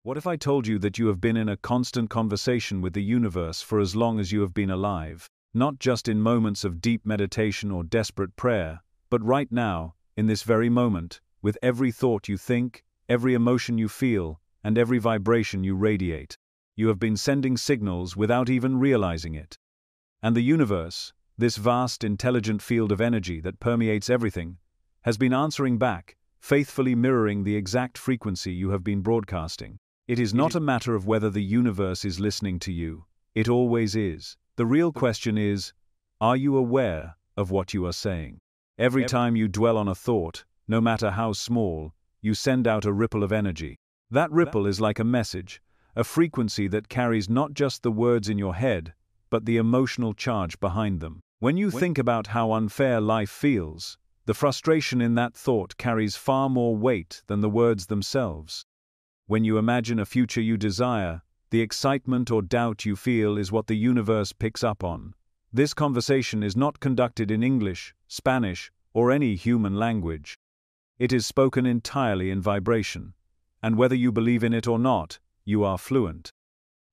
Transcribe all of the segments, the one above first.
What if I told you that you have been in a constant conversation with the universe for as long as you have been alive, not just in moments of deep meditation or desperate prayer, but right now, in this very moment, with every thought you think, every emotion you feel, and every vibration you radiate? You have been sending signals without even realizing it. And the universe, this vast intelligent field of energy that permeates everything, has been answering back, faithfully mirroring the exact frequency you have been broadcasting. It is not a matter of whether the universe is listening to you. It always is. The real question is, are you aware of what you are saying? Every time you dwell on a thought, no matter how small, you send out a ripple of energy. That ripple is like a message, a frequency that carries not just the words in your head, but the emotional charge behind them. When you think about how unfair life feels, the frustration in that thought carries far more weight than the words themselves. When you imagine a future you desire, the excitement or doubt you feel is what the universe picks up on. This conversation is not conducted in English, Spanish, or any human language. It is spoken entirely in vibration, and whether you believe in it or not, you are fluent.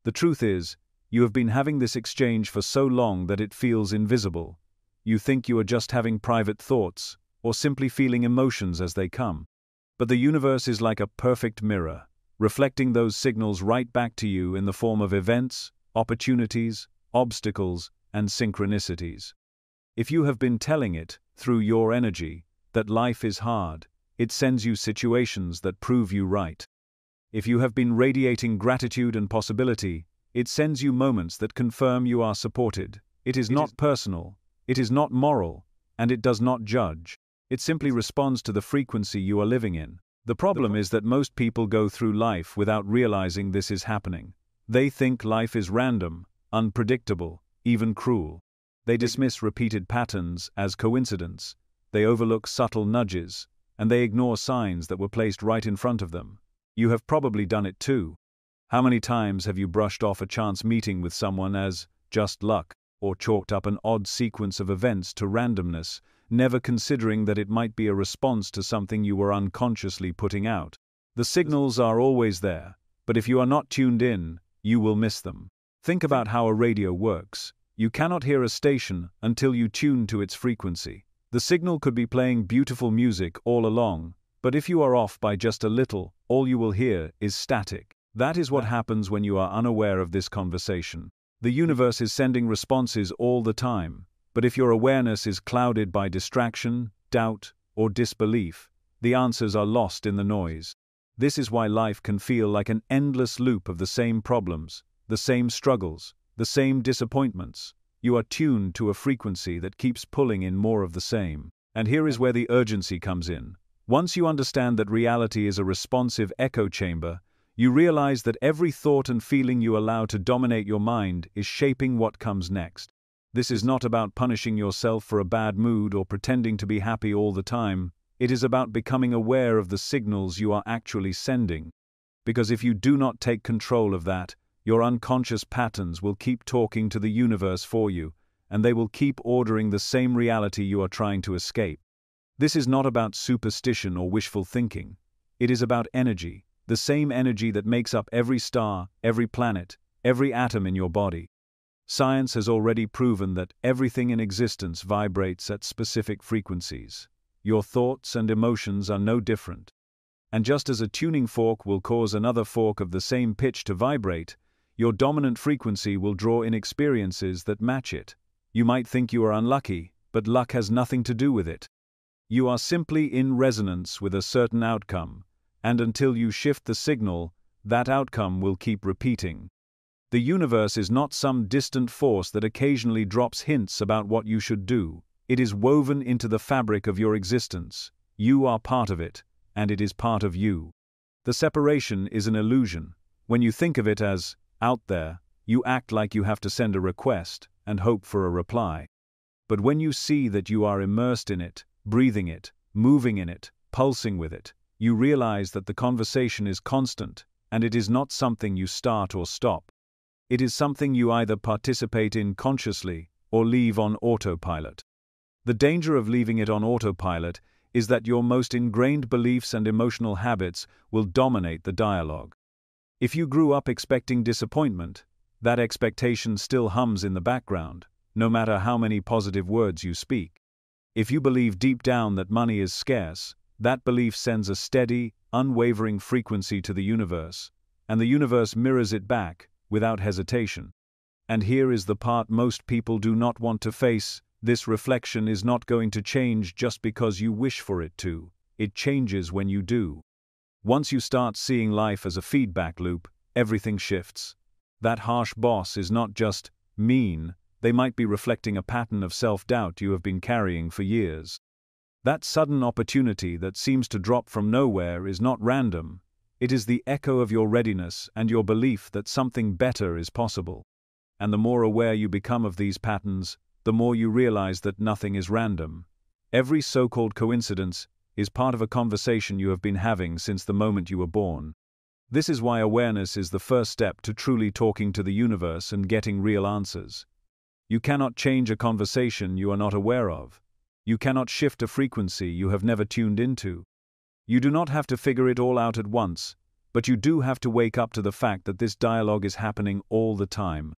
The truth is, you have been having this exchange for so long that it feels invisible. You think you are just having private thoughts, or simply feeling emotions as they come. But the universe is like a perfect mirror, reflecting those signals right back to you in the form of events, opportunities, obstacles, and synchronicities. If you have been telling it, through your energy, that life is hard, it sends you situations that prove you right. If you have been radiating gratitude and possibility, it sends you moments that confirm you are supported. It is not personal, it is not moral, and it does not judge. It simply responds to the frequency you are living in. The problem is that most people go through life without realizing this is happening. They think life is random, unpredictable, even cruel. They dismiss repeated patterns as coincidence, they overlook subtle nudges, and they ignore signs that were placed right in front of them. You have probably done it too. How many times have you brushed off a chance meeting with someone as just luck, or chalked up an odd sequence of events to randomness, never considering that it might be a response to something you were unconsciously putting out? The signals are always there, but if you are not tuned in, you will miss them. Think about how a radio works. You cannot hear a station until you tune to its frequency. The signal could be playing beautiful music all along, but if you are off by just a little, all you will hear is static. That is what happens when you are unaware of this conversation. The universe is sending responses all the time, but if your awareness is clouded by distraction, doubt, or disbelief, the answers are lost in the noise. This is why life can feel like an endless loop of the same problems, the same struggles, the same disappointments. You are tuned to a frequency that keeps pulling in more of the same. And here is where the urgency comes in. Once you understand that reality is a responsive echo chamber, you realize that every thought and feeling you allow to dominate your mind is shaping what comes next. This is not about punishing yourself for a bad mood or pretending to be happy all the time. It is about becoming aware of the signals you are actually sending. Because if you do not take control of that, your unconscious patterns will keep talking to the universe for you, and they will keep ordering the same reality you are trying to escape. This is not about superstition or wishful thinking. It is about energy, the same energy that makes up every star, every planet, every atom in your body. Science has already proven that everything in existence vibrates at specific frequencies. Your thoughts and emotions are no different. And just as a tuning fork will cause another fork of the same pitch to vibrate, your dominant frequency will draw in experiences that match it. You might think you are unlucky, but luck has nothing to do with it. You are simply in resonance with a certain outcome, and until you shift the signal, that outcome will keep repeating. The universe is not some distant force that occasionally drops hints about what you should do. It is woven into the fabric of your existence. You are part of it, and it is part of you. The separation is an illusion. When you think of it as out there, you act like you have to send a request and hope for a reply. But when you see that you are immersed in it, breathing it, moving in it, pulsing with it, you realize that the conversation is constant, and it is not something you start or stop. It is something you either participate in consciously or leave on autopilot. The danger of leaving it on autopilot is that your most ingrained beliefs and emotional habits will dominate the dialogue. If you grew up expecting disappointment, that expectation still hums in the background, no matter how many positive words you speak. If you believe deep down that money is scarce, that belief sends a steady, unwavering frequency to the universe, and the universe mirrors it back, without hesitation. And here is the part most people do not want to face: this reflection is not going to change just because you wish for it to. It changes when you do. Once you start seeing life as a feedback loop, everything shifts. That harsh boss is not just mean, they might be reflecting a pattern of self-doubt you have been carrying for years. That sudden opportunity that seems to drop from nowhere is not random. It is the echo of your readiness and your belief that something better is possible. And the more aware you become of these patterns, the more you realize that nothing is random. Every so-called coincidence is part of a conversation you have been having since the moment you were born. This is why awareness is the first step to truly talking to the universe and getting real answers. You cannot change a conversation you are not aware of. You cannot shift a frequency you have never tuned into. You do not have to figure it all out at once, but you do have to wake up to the fact that this dialogue is happening all the time.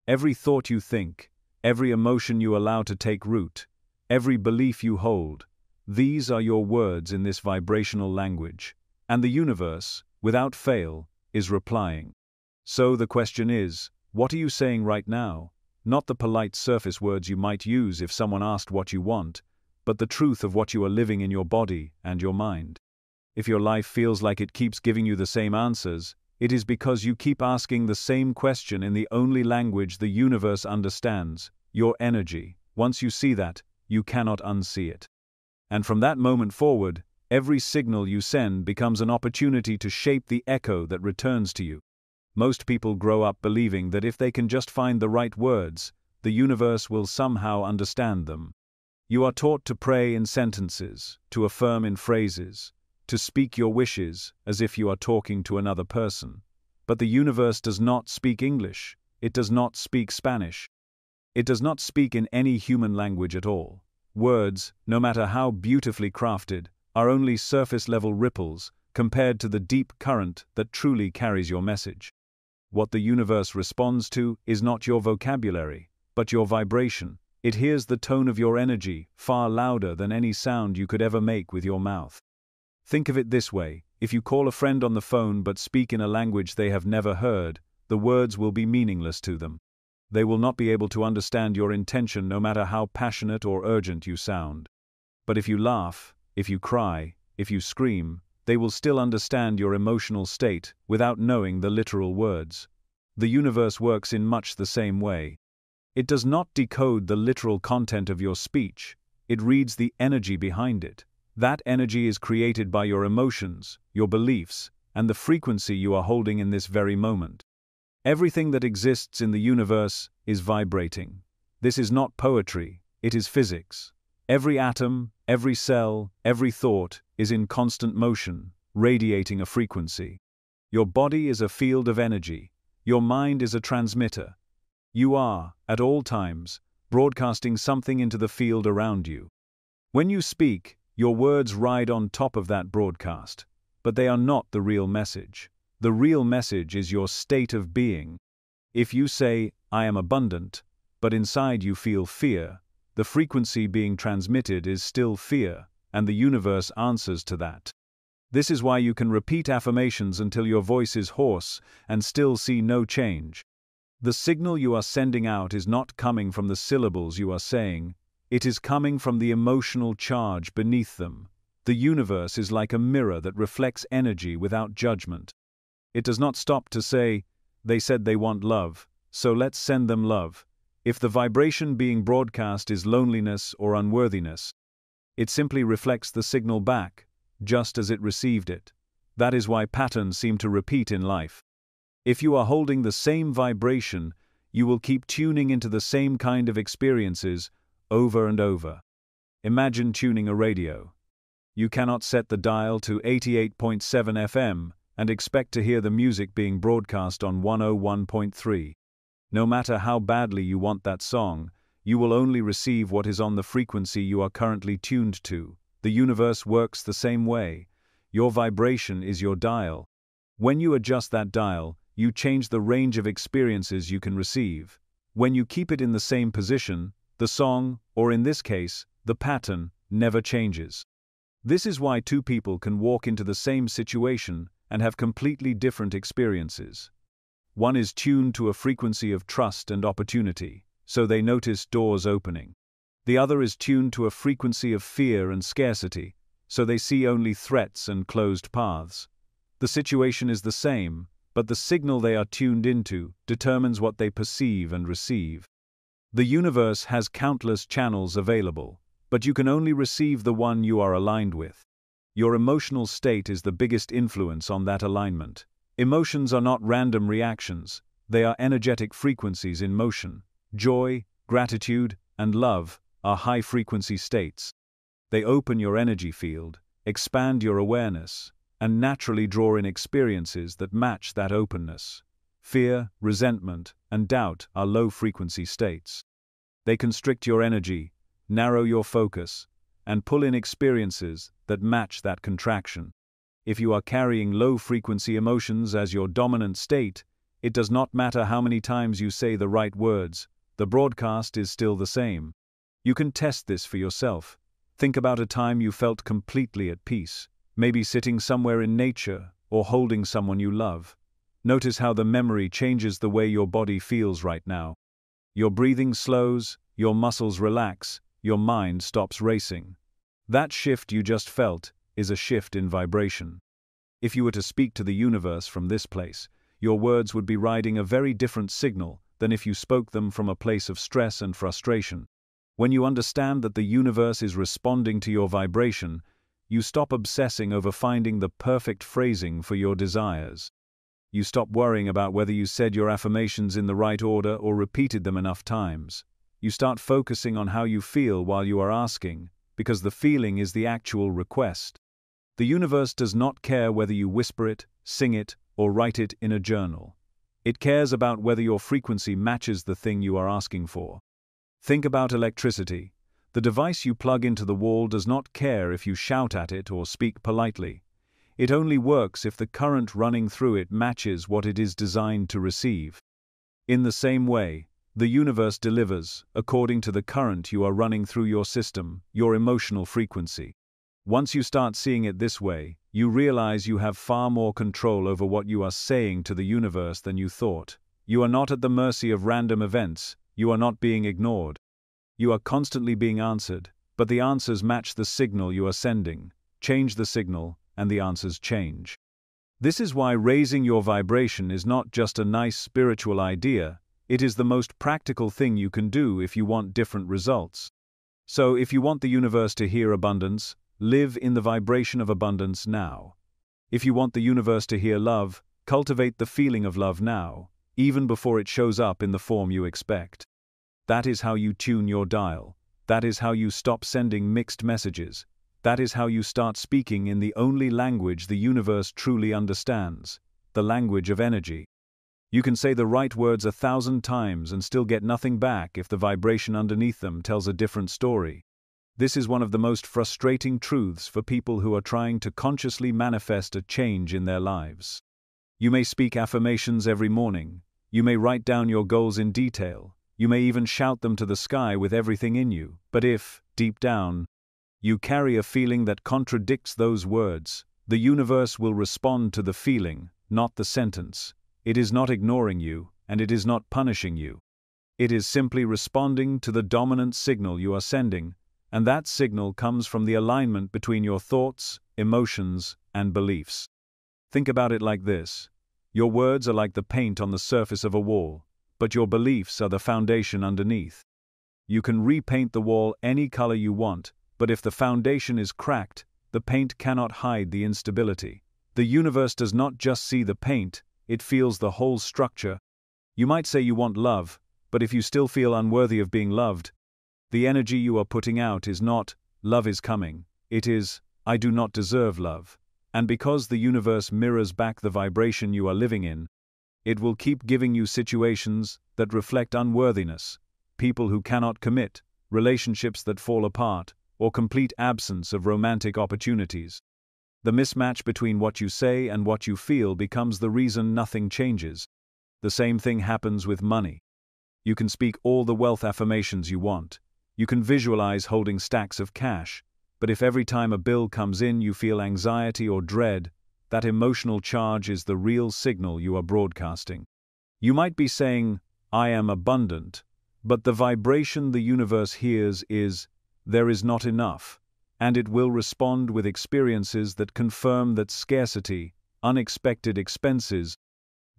Every thought you think, every emotion you allow to take root, every belief you hold, these are your words in this vibrational language. And the universe, without fail, is replying. So the question is, what are you saying right now? Not the polite surface words you might use if someone asked what you want, but the truth of what you are living in your body and your mind. If your life feels like it keeps giving you the same answers, it is because you keep asking the same question in the only language the universe understands, your energy. Once you see that, you cannot unsee it. And from that moment forward, every signal you send becomes an opportunity to shape the echo that returns to you. Most people grow up believing that if they can just find the right words, the universe will somehow understand them. You are taught to pray in sentences, to affirm in phrases, to speak your wishes as if you are talking to another person. But the universe does not speak English. It does not speak Spanish. It does not speak in any human language at all. Words, no matter how beautifully crafted, are only surface-level ripples compared to the deep current that truly carries your message. What the universe responds to is not your vocabulary, but your vibration. It hears the tone of your energy far louder than any sound you could ever make with your mouth. Think of it this way: if you call a friend on the phone but speak in a language they have never heard, the words will be meaningless to them. They will not be able to understand your intention no matter how passionate or urgent you sound. But if you laugh, if you cry, if you scream, they will still understand your emotional state without knowing the literal words. The universe works in much the same way. It does not decode the literal content of your speech, it reads the energy behind it. That energy is created by your emotions, your beliefs, and the frequency you are holding in this very moment. Everything that exists in the universe is vibrating. This is not poetry, it is physics. Every atom, every cell, every thought is in constant motion, radiating a frequency. Your body is a field of energy. Your mind is a transmitter. You are, at all times, broadcasting something into the field around you. When you speak, your words ride on top of that broadcast, but they are not the real message. The real message is your state of being. If you say, "I am abundant," but inside you feel fear, the frequency being transmitted is still fear, and the universe answers to that. This is why you can repeat affirmations until your voice is hoarse and still see no change. The signal you are sending out is not coming from the syllables you are saying, it is coming from the emotional charge beneath them. The universe is like a mirror that reflects energy without judgment. It does not stop to say, "They said they want love, so let's send them love." If the vibration being broadcast is loneliness or unworthiness, it simply reflects the signal back, just as it received it. That is why patterns seem to repeat in life. If you are holding the same vibration, you will keep tuning into the same kind of experiences over and over. Imagine tuning a radio. You cannot set the dial to 88.7 FM and expect to hear the music being broadcast on 101.3. No matter how badly you want that song, you will only receive what is on the frequency you are currently tuned to. The universe works the same way. Your vibration is your dial. When you adjust that dial, you change the range of experiences you can receive. When you keep it in the same position, the song, or in this case, the pattern, never changes. This is why two people can walk into the same situation and have completely different experiences. One is tuned to a frequency of trust and opportunity, so they notice doors opening. The other is tuned to a frequency of fear and scarcity, so they see only threats and closed paths. The situation is the same, but the signal they are tuned into determines what they perceive and receive. The universe has countless channels available, but you can only receive the one you are aligned with. Your emotional state is the biggest influence on that alignment. Emotions are not random reactions, they are energetic frequencies in motion. Joy, gratitude, and love are high-frequency states. They open your energy field, expand your awareness, and naturally draw in experiences that match that openness. Fear, resentment, and doubt are low-frequency states. They constrict your energy, narrow your focus, and pull in experiences that match that contraction. If you are carrying low-frequency emotions as your dominant state, it does not matter how many times you say the right words, the broadcast is still the same. You can test this for yourself. Think about a time you felt completely at peace, maybe sitting somewhere in nature or holding someone you love. Notice how the memory changes the way your body feels right now. Your breathing slows, your muscles relax, your mind stops racing. That shift you just felt is a shift in vibration. If you were to speak to the universe from this place, your words would be riding a very different signal than if you spoke them from a place of stress and frustration. When you understand that the universe is responding to your vibration, you stop obsessing over finding the perfect phrasing for your desires. You stop worrying about whether you said your affirmations in the right order or repeated them enough times. You start focusing on how you feel while you are asking, because the feeling is the actual request. The universe does not care whether you whisper it, sing it, or write it in a journal. It cares about whether your frequency matches the thing you are asking for. Think about electricity. The device you plug into the wall does not care if you shout at it or speak politely. It only works if the current running through it matches what it is designed to receive. In the same way, the universe delivers, according to the current you are running through your system, your emotional frequency. Once you start seeing it this way, you realize you have far more control over what you are saying to the universe than you thought. You are not at the mercy of random events, you are not being ignored. You are constantly being answered, but the answers match the signal you are sending. Change the signal, and the answers change. This is why raising your vibration is not just a nice spiritual idea, it is the most practical thing you can do if you want different results. So if you want the universe to hear abundance, live in the vibration of abundance now. If you want the universe to hear love, cultivate the feeling of love now, even before it shows up in the form you expect. That is how you tune your dial. That is how you stop sending mixed messages. That is how you start speaking in the only language the universe truly understands, the language of energy. You can say the right words 1,000 times and still get nothing back if the vibration underneath them tells a different story. This is one of the most frustrating truths for people who are trying to consciously manifest a change in their lives. You may speak affirmations every morning. You may write down your goals in detail. You may even shout them to the sky with everything in you. But if, deep down, you carry a feeling that contradicts those words, the universe will respond to the feeling, not the sentence. It is not ignoring you, and it is not punishing you. It is simply responding to the dominant signal you are sending, and that signal comes from the alignment between your thoughts, emotions, and beliefs. Think about it like this. Your words are like the paint on the surface of a wall, but your beliefs are the foundation underneath. You can repaint the wall any color you want, but if the foundation is cracked, the paint cannot hide the instability. The universe does not just see the paint, it feels the whole structure. You might say you want love, but if you still feel unworthy of being loved, the energy you are putting out is not, love is coming, it is, I do not deserve love. And because the universe mirrors back the vibration you are living in, it will keep giving you situations that reflect unworthiness, people who cannot commit, relationships that fall apart, or complete absence of romantic opportunities. The mismatch between what you say and what you feel becomes the reason nothing changes. The same thing happens with money. You can speak all the wealth affirmations you want. You can visualize holding stacks of cash. But if every time a bill comes in you feel anxiety or dread, that emotional charge is the real signal you are broadcasting. You might be saying, "I am abundant," but the vibration the universe hears is, "There is not enough," and it will respond with experiences that confirm that scarcity, unexpected expenses,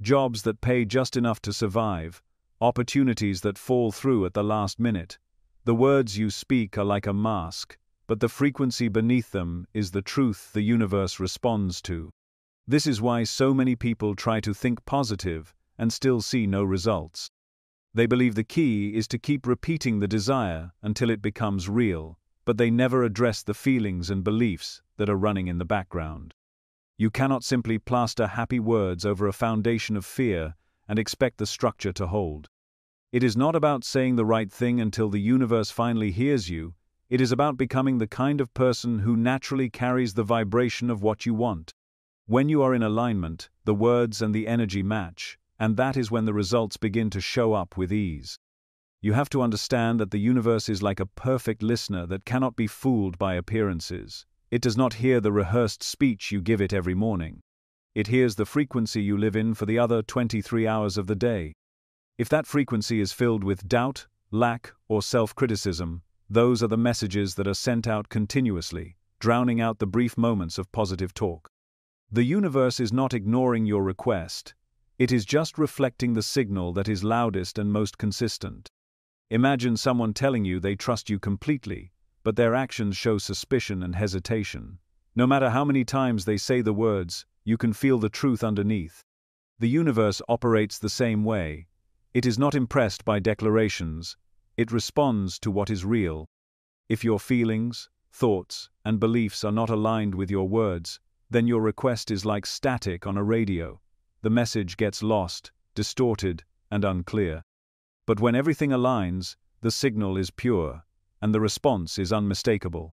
jobs that pay just enough to survive, opportunities that fall through at the last minute. The words you speak are like a mask, but the frequency beneath them is the truth the universe responds to. This is why so many people try to think positive and still see no results. They believe the key is to keep repeating the desire until it becomes real, but they never address the feelings and beliefs that are running in the background. You cannot simply plaster happy words over a foundation of fear and expect the structure to hold. It is not about saying the right thing until the universe finally hears you. It is about becoming the kind of person who naturally carries the vibration of what you want. When you are in alignment, the words and the energy match, and that is when the results begin to show up with ease. You have to understand that the universe is like a perfect listener that cannot be fooled by appearances. It does not hear the rehearsed speech you give it every morning. It hears the frequency you live in for the other 23 hours of the day. If that frequency is filled with doubt, lack, or self-criticism, those are the messages that are sent out continuously, drowning out the brief moments of positive talk. The universe is not ignoring your request. It is just reflecting the signal that is loudest and most consistent. Imagine someone telling you they trust you completely, but their actions show suspicion and hesitation. No matter how many times they say the words, you can feel the truth underneath. The universe operates the same way. It is not impressed by declarations. It responds to what is real. If your feelings, thoughts, and beliefs are not aligned with your words, then your request is like static on a radio. The message gets lost, distorted, and unclear. But when everything aligns, the signal is pure, and the response is unmistakable.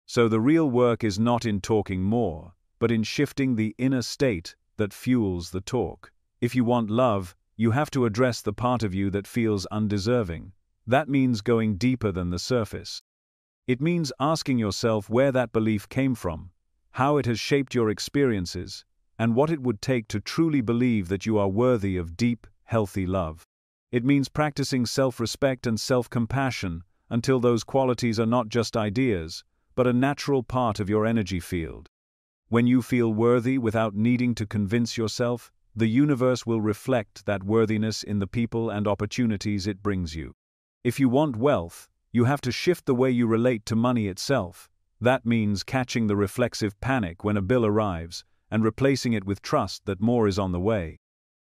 So the real work is not in talking more, but in shifting the inner state that fuels the talk. If you want love, you have to address the part of you that feels undeserving. That means going deeper than the surface. It means asking yourself where that belief came from, how it has shaped your experiences, and what it would take to truly believe that you are worthy of deep, healthy love. It means practicing self-respect and self-compassion until those qualities are not just ideas, but a natural part of your energy field. When you feel worthy without needing to convince yourself, the universe will reflect that worthiness in the people and opportunities it brings you. If you want wealth, you have to shift the way you relate to money itself. That means catching the reflexive panic when a bill arrives and replacing it with trust that more is on the way.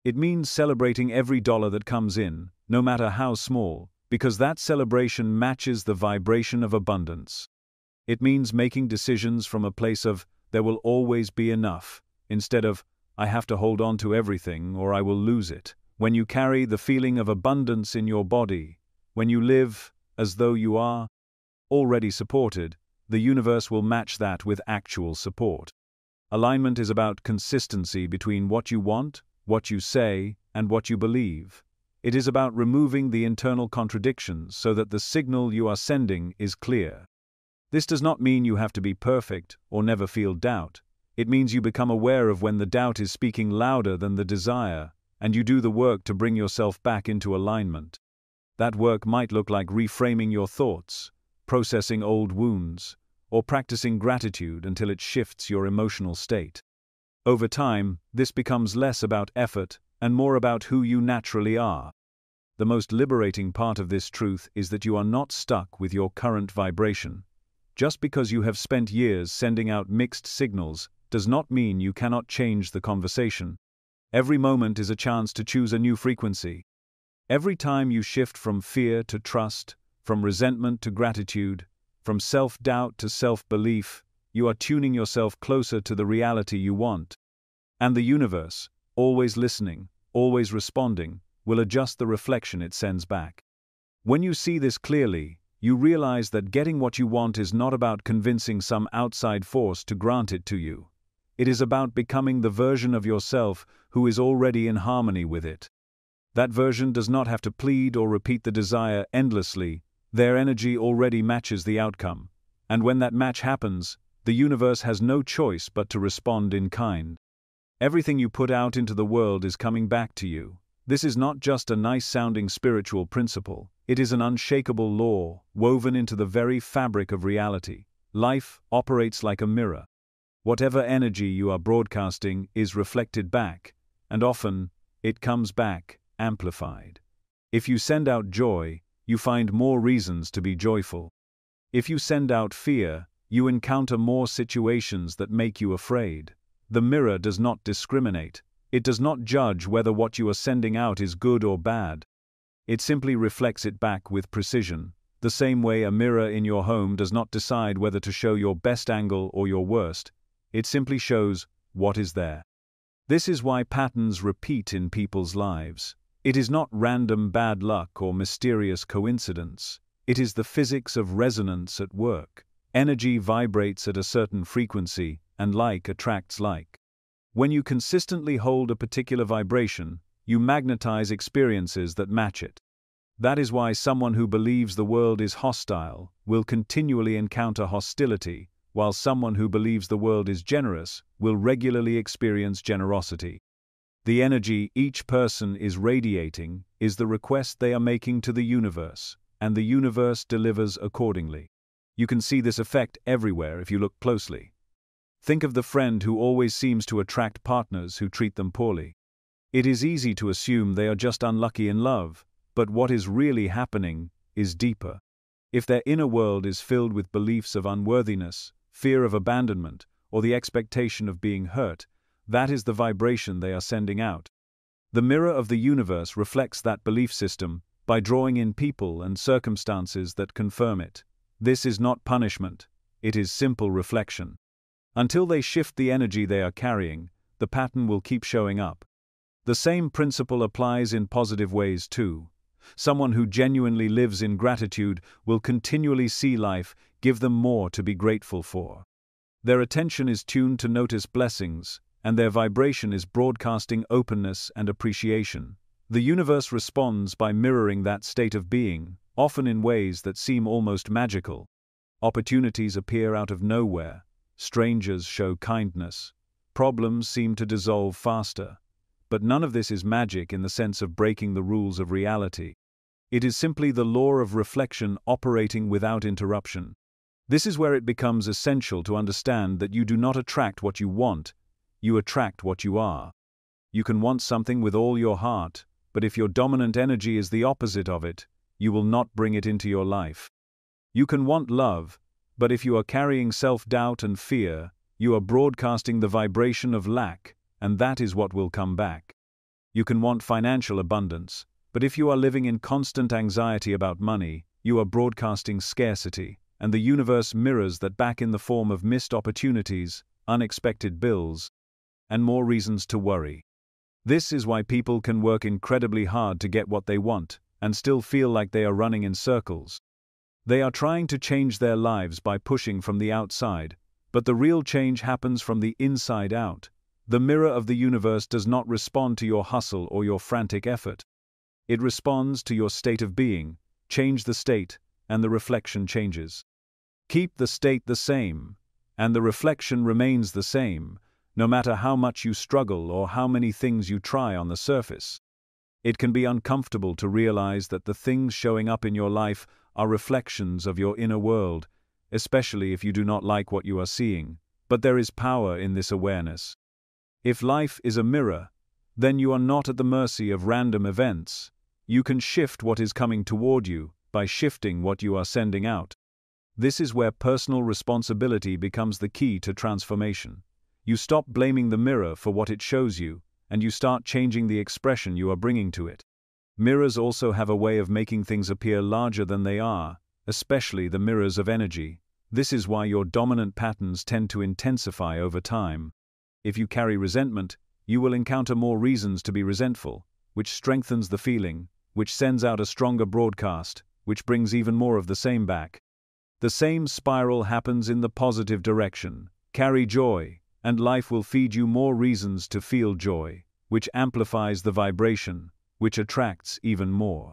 It means celebrating every dollar that comes in, no matter how small, because that celebration matches the vibration of abundance. It means making decisions from a place of, "There will always be enough," instead of, "I have to hold on to everything or I will lose it." When you carry the feeling of abundance in your body, when you live as though you are already supported, the universe will match that with actual support. Alignment is about consistency between what you want, what you say, and what you believe. It is about removing the internal contradictions so that the signal you are sending is clear. This does not mean you have to be perfect or never feel doubt. It means you become aware of when the doubt is speaking louder than the desire, and you do the work to bring yourself back into alignment. That work might look like reframing your thoughts, processing old wounds, or practicing gratitude until it shifts your emotional state. Over time, this becomes less about effort and more about who you naturally are. The most liberating part of this truth is that you are not stuck with your current vibration. Just because you have spent years sending out mixed signals does not mean you cannot change the conversation. Every moment is a chance to choose a new frequency. Every time you shift from fear to trust, from resentment to gratitude, from self-doubt to self-belief, you are tuning yourself closer to the reality you want. And the universe, always listening, always responding, will adjust the reflection it sends back. When you see this clearly, you realize that getting what you want is not about convincing some outside force to grant it to you. It is about becoming the version of yourself who is already in harmony with it. That version does not have to plead or repeat the desire endlessly. Their energy already matches the outcome. And when that match happens, the universe has no choice but to respond in kind. Everything you put out into the world is coming back to you. This is not just a nice-sounding spiritual principle. It is an unshakable law, woven into the very fabric of reality. Life operates like a mirror. Whatever energy you are broadcasting is reflected back, and often, it comes back, amplified. If you send out joy, you find more reasons to be joyful. If you send out fear, you encounter more situations that make you afraid. The mirror does not discriminate. It does not judge whether what you are sending out is good or bad. It simply reflects it back with precision, the same way a mirror in your home does not decide whether to show your best angle or your worst. It simply shows what is there. This is why patterns repeat in people's lives. It is not random bad luck or mysterious coincidence. It is the physics of resonance at work. Energy vibrates at a certain frequency, and like attracts like. When you consistently hold a particular vibration, you magnetize experiences that match it. That is why someone who believes the world is hostile will continually encounter hostility, while someone who believes the world is generous will regularly experience generosity. The energy each person is radiating is the request they are making to the universe, and the universe delivers accordingly. You can see this effect everywhere if you look closely. Think of the friend who always seems to attract partners who treat them poorly. It is easy to assume they are just unlucky in love, but what is really happening is deeper. If their inner world is filled with beliefs of unworthiness, fear of abandonment, or the expectation of being hurt, that is the vibration they are sending out. The mirror of the universe reflects that belief system by drawing in people and circumstances that confirm it. This is not punishment, it is simple reflection. Until they shift the energy they are carrying, the pattern will keep showing up. The same principle applies in positive ways too. Someone who genuinely lives in gratitude will continually see life give them more to be grateful for. Their attention is tuned to notice blessings, and their vibration is broadcasting openness and appreciation. The universe responds by mirroring that state of being, often in ways that seem almost magical. Opportunities appear out of nowhere. Strangers show kindness. Problems seem to dissolve faster. But none of this is magic in the sense of breaking the rules of reality. It is simply the law of reflection operating without interruption. This is where it becomes essential to understand that you do not attract what you want, you attract what you are. You can want something with all your heart, but if your dominant energy is the opposite of it, you will not bring it into your life. You can want love, but if you are carrying self-doubt and fear, you are broadcasting the vibration of lack, and that is what will come back. You can want financial abundance, but if you are living in constant anxiety about money, you are broadcasting scarcity, and the universe mirrors that back in the form of missed opportunities, unexpected bills, and more reasons to worry. This is why people can work incredibly hard to get what they want, and still feel like they are running in circles. They are trying to change their lives by pushing from the outside, but the real change happens from the inside out. The mirror of the universe does not respond to your hustle or your frantic effort. It responds to your state of being. Change the state, and the reflection changes. Keep the state the same, and the reflection remains the same, no matter how much you struggle or how many things you try on the surface. It can be uncomfortable to realize that the things showing up in your life are reflections of your inner world, especially if you do not like what you are seeing, but there is power in this awareness. If life is a mirror, then you are not at the mercy of random events. You can shift what is coming toward you by shifting what you are sending out. This is where personal responsibility becomes the key to transformation. You stop blaming the mirror for what it shows you, and you start changing the expression you are bringing to it. Mirrors also have a way of making things appear larger than they are, especially the mirrors of energy. This is why your dominant patterns tend to intensify over time. If you carry resentment, you will encounter more reasons to be resentful, which strengthens the feeling, which sends out a stronger broadcast, which brings even more of the same back. The same spiral happens in the positive direction. Carry joy, and life will feed you more reasons to feel joy, which amplifies the vibration, which attracts even more.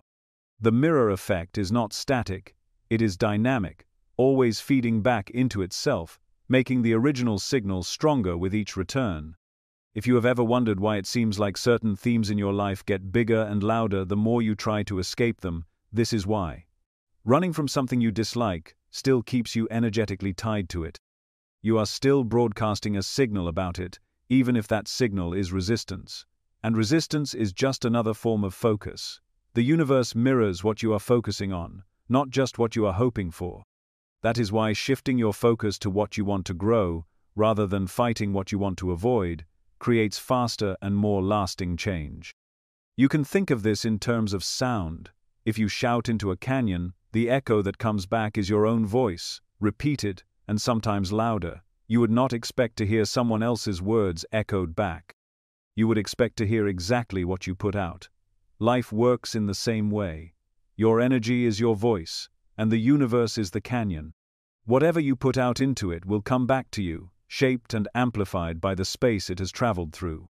The mirror effect is not static, it is dynamic, always feeding back into itself, making the original signal stronger with each return. If you have ever wondered why it seems like certain themes in your life get bigger and louder the more you try to escape them, this is why. Running from something you dislike still keeps you energetically tied to it. You are still broadcasting a signal about it, even if that signal is resistance. And resistance is just another form of focus. The universe mirrors what you are focusing on, not just what you are hoping for. That is why shifting your focus to what you want to grow, rather than fighting what you want to avoid, creates faster and more lasting change. You can think of this in terms of sound. If you shout into a canyon, the echo that comes back is your own voice, repeated, and sometimes louder. You would not expect to hear someone else's words echoed back. You would expect to hear exactly what you put out. Life works in the same way. Your energy is your voice, and the universe is the canyon. Whatever you put out into it will come back to you, shaped and amplified by the space it has traveled through.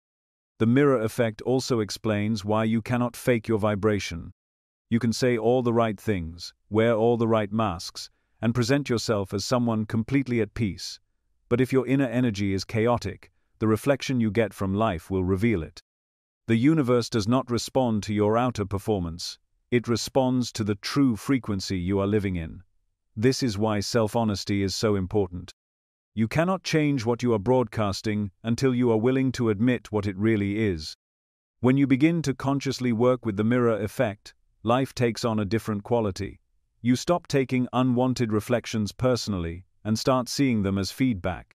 The mirror effect also explains why you cannot fake your vibration. You can say all the right things, wear all the right masks, and present yourself as someone completely at peace. But if your inner energy is chaotic, the reflection you get from life will reveal it. The universe does not respond to your outer performance, it responds to the true frequency you are living in. This is why self-honesty is so important. You cannot change what you are broadcasting until you are willing to admit what it really is. When you begin to consciously work with the mirror effect, life takes on a different quality. You stop taking unwanted reflections personally and start seeing them as feedback.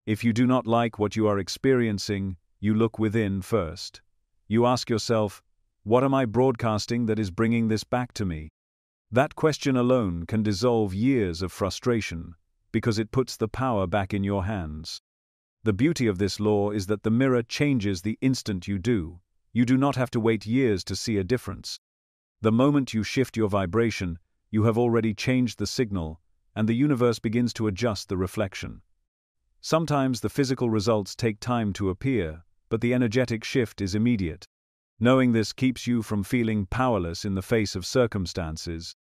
If you do not like what you are experiencing, you look within first. You ask yourself, what am I broadcasting that is bringing this back to me? That question alone can dissolve years of frustration, because it puts the power back in your hands. The beauty of this law is that the mirror changes the instant you do. You do not have to wait years to see a difference. The moment you shift your vibration, you have already changed the signal, and the universe begins to adjust the reflection. Sometimes the physical results take time to appear, but the energetic shift is immediate. Knowing this keeps you from feeling powerless in the face of circumstances,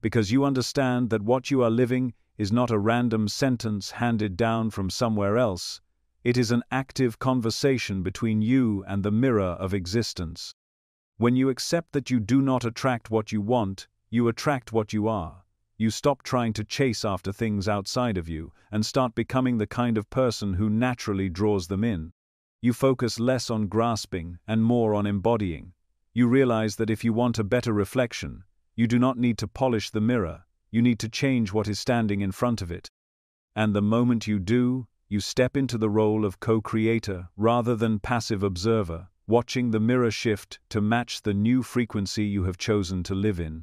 because you understand that what you are living is not a random sentence handed down from somewhere else, it is an active conversation between you and the mirror of existence. When you accept that you do not attract what you want, you attract what you are. You stop trying to chase after things outside of you and start becoming the kind of person who naturally draws them in. You focus less on grasping and more on embodying. You realize that if you want a better reflection, you do not need to polish the mirror, you need to change what is standing in front of it. And the moment you do, you step into the role of co-creator rather than passive observer, watching the mirror shift to match the new frequency you have chosen to live in.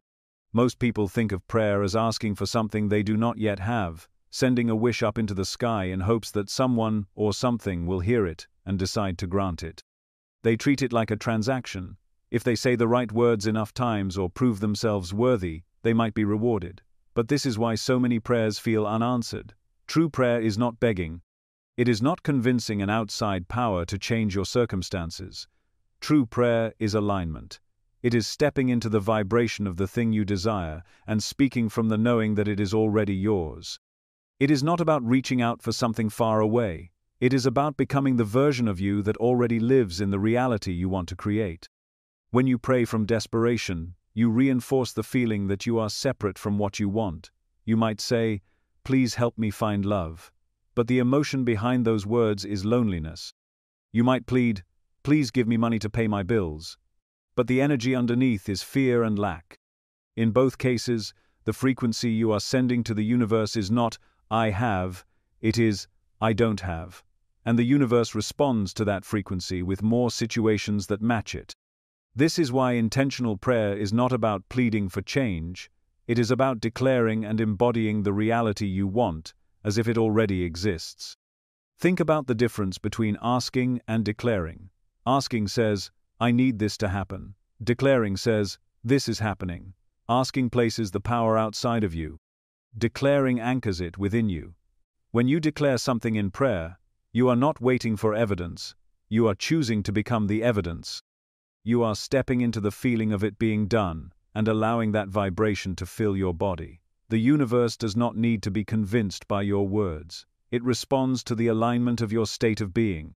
Most people think of prayer as asking for something they do not yet have, sending a wish up into the sky in hopes that someone or something will hear it and decide to grant it. They treat it like a transaction. If they say the right words enough times or prove themselves worthy, they might be rewarded. But this is why so many prayers feel unanswered. True prayer is not begging. It is not convincing an outside power to change your circumstances. True prayer is alignment. It is stepping into the vibration of the thing you desire and speaking from the knowing that it is already yours. It is not about reaching out for something far away. It is about becoming the version of you that already lives in the reality you want to create. When you pray from desperation, you reinforce the feeling that you are separate from what you want. You might say, "Please help me find love." But the emotion behind those words is loneliness. You might plead, "Please give me money to pay my bills." But the energy underneath is fear and lack. In both cases, the frequency you are sending to the universe is not, "I have," it is, "I don't have." And the universe responds to that frequency with more situations that match it. This is why intentional prayer is not about pleading for change, it is about declaring and embodying the reality you want, as if it already exists. Think about the difference between asking and declaring. Asking says, "I need this to happen." Declaring says, "This is happening." Asking places the power outside of you. Declaring anchors it within you. When you declare something in prayer, You are not waiting for evidence, you are choosing to become the evidence. You are stepping into the feeling of it being done, and allowing that vibration to fill your body. The universe does not need to be convinced by your words. It responds to the alignment of your state of being.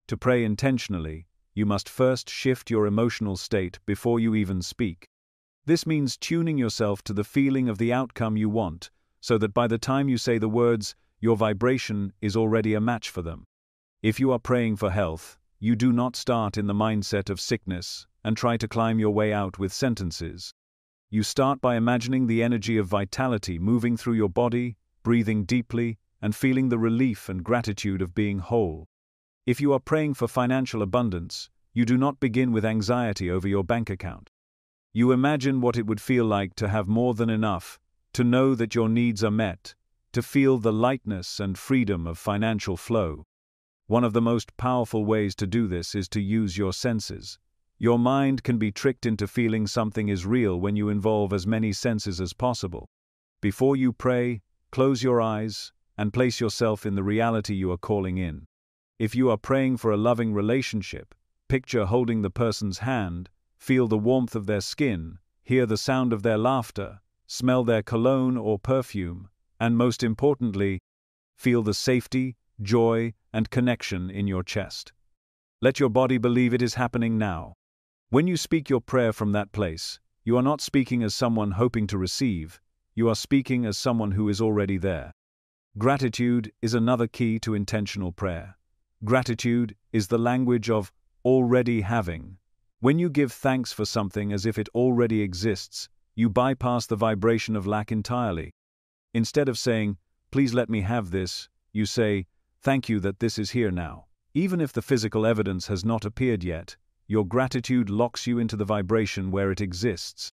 To pray intentionally, you must first shift your emotional state before you even speak. This means tuning yourself to the feeling of the outcome you want, so that by the time you say the words, your vibration is already a match for them. If you are praying for health, you do not start in the mindset of sickness and try to climb your way out with sentences. You start by imagining the energy of vitality moving through your body, breathing deeply, and feeling the relief and gratitude of being whole. If you are praying for financial abundance, you do not begin with anxiety over your bank account. You imagine what it would feel like to have more than enough, to know that your needs are met, to feel the lightness and freedom of financial flow. One of the most powerful ways to do this is to use your senses. Your mind can be tricked into feeling something is real when you involve as many senses as possible. Before you pray, close your eyes and place yourself in the reality you are calling in. If you are praying for a loving relationship, picture holding the person's hand, feel the warmth of their skin, hear the sound of their laughter, smell their cologne or perfume, and most importantly, feel the safety, joy, and connection in your chest. Let your body believe it is happening now. When you speak your prayer from that place, you are not speaking as someone hoping to receive, you are speaking as someone who is already there. Gratitude is another key to intentional prayer. Gratitude is the language of already having. When you give thanks for something as if it already exists, you bypass the vibration of lack entirely. Instead of saying, "Please let me have this," you say, "Thank you that this is here now." Even if the physical evidence has not appeared yet, your gratitude locks you into the vibration where it exists.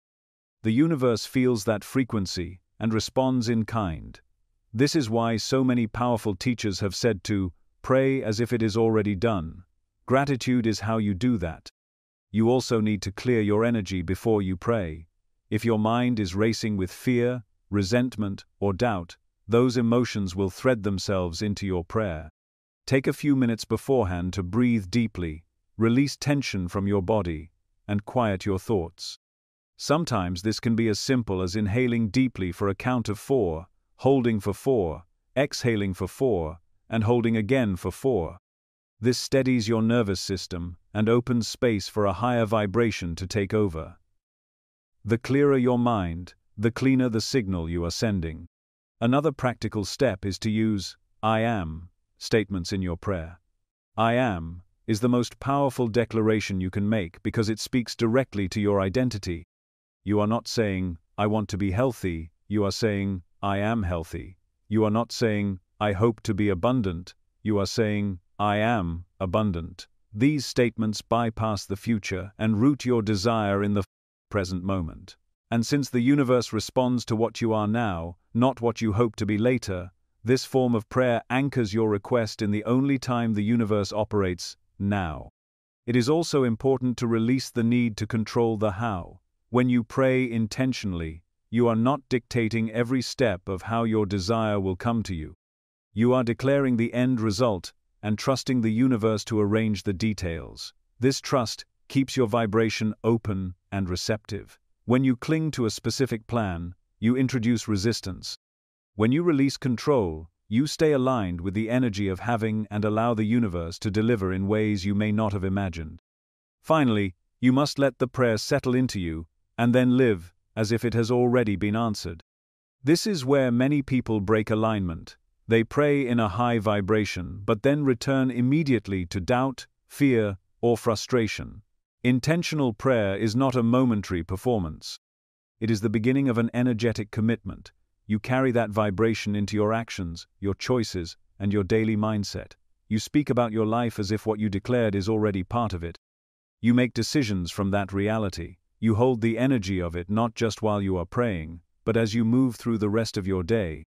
The universe feels that frequency and responds in kind. This is why so many powerful teachers have said to pray as if it is already done. Gratitude is how you do that. You also need to clear your energy before you pray. If your mind is racing with fear, resentment, or doubt, those emotions will thread themselves into your prayer. Take a few minutes beforehand to breathe deeply, release tension from your body, and quiet your thoughts. Sometimes this can be as simple as inhaling deeply for a count of 4, holding for 4, exhaling for 4, and holding again for 4. This steadies your nervous system and opens space for a higher vibration to take over. The clearer your mind, the cleaner the signal you are sending. Another practical step is to use "I am" statements in your prayer. "I am" is the most powerful declaration you can make because it speaks directly to your identity. You are not saying, "I want to be healthy," you are saying, "I am healthy." You are not saying, "I hope to be abundant," you are saying, "I am abundant." These statements bypass the future and root your desire in the present moment. And since the universe responds to what you are now, not what you hope to be later, this form of prayer anchors your request in the only time the universe operates, now. It is also important to release the need to control the how. When you pray intentionally, you are not dictating every step of how your desire will come to you. You are declaring the end result and trusting the universe to arrange the details. This trust keeps your vibration open and receptive. When you cling to a specific plan, you introduce resistance. When you release control, you stay aligned with the energy of having and allow the universe to deliver in ways you may not have imagined. Finally, you must let the prayer settle into you, and then live as if it has already been answered. This is where many people break alignment. They pray in a high vibration but then return immediately to doubt, fear, or frustration. Intentional prayer is not a momentary performance. It is the beginning of an energetic commitment. You carry that vibration into your actions, your choices, and your daily mindset. You speak about your life as if what you declared is already part of it. You make decisions from that reality. You hold the energy of it not just while you are praying, but as you move through the rest of your day.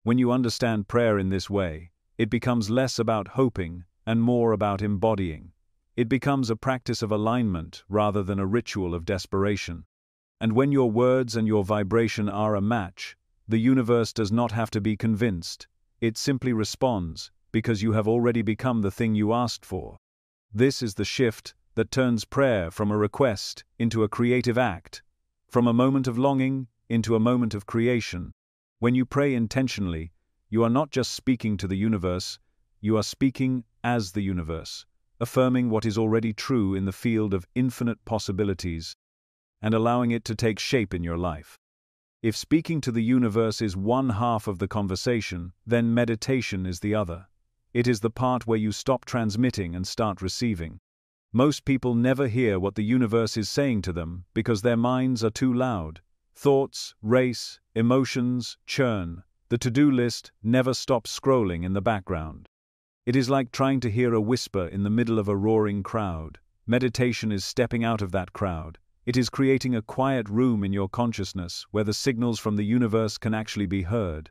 When you understand prayer in this way, it becomes less about hoping and more about embodying. It becomes a practice of alignment rather than a ritual of desperation. And when your words and your vibration are a match, the universe does not have to be convinced. It simply responds, because you have already become the thing you asked for. This is the shift that turns prayer from a request into a creative act, from a moment of longing into a moment of creation. When you pray intentionally, you are not just speaking to the universe, you are speaking as the universe, affirming what is already true in the field of infinite possibilities, and allowing it to take shape in your life. If speaking to the universe is one half of the conversation, then meditation is the other. It is the part where you stop transmitting and start receiving. Most people never hear what the universe is saying to them because their minds are too loud. Thoughts race, emotions churn. The to-do list never stops scrolling in the background. It is like trying to hear a whisper in the middle of a roaring crowd. Meditation is stepping out of that crowd. It is creating a quiet room in your consciousness where the signals from the universe can actually be heard.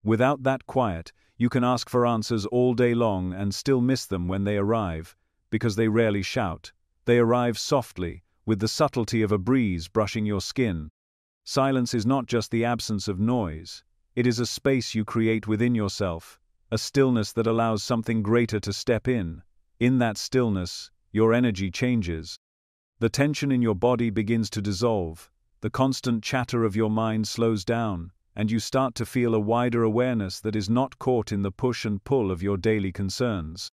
Without that quiet, you can ask for answers all day long and still miss them when they arrive, because they rarely shout. They arrive softly, with the subtlety of a breeze brushing your skin. Silence is not just the absence of noise. It is a space you create within yourself, a stillness that allows something greater to step in. In that stillness, your energy changes. The tension in your body begins to dissolve, the constant chatter of your mind slows down, and you start to feel a wider awareness that is not caught in the push and pull of your daily concerns.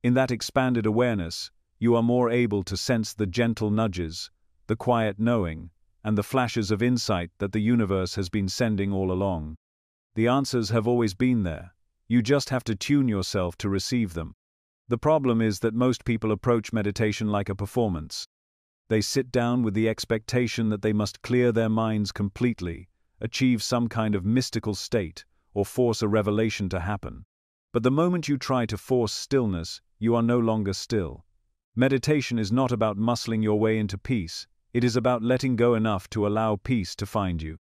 In that expanded awareness, you are more able to sense the gentle nudges, the quiet knowing, and the flashes of insight that the universe has been sending all along. The answers have always been there. You just have to tune yourself to receive them. The problem is that most people approach meditation like a performance. They sit down with the expectation that they must clear their minds completely, achieve some kind of mystical state, or force a revelation to happen. But the moment you try to force stillness, you are no longer still. Meditation is not about muscling your way into peace, it is about letting go enough to allow peace to find you.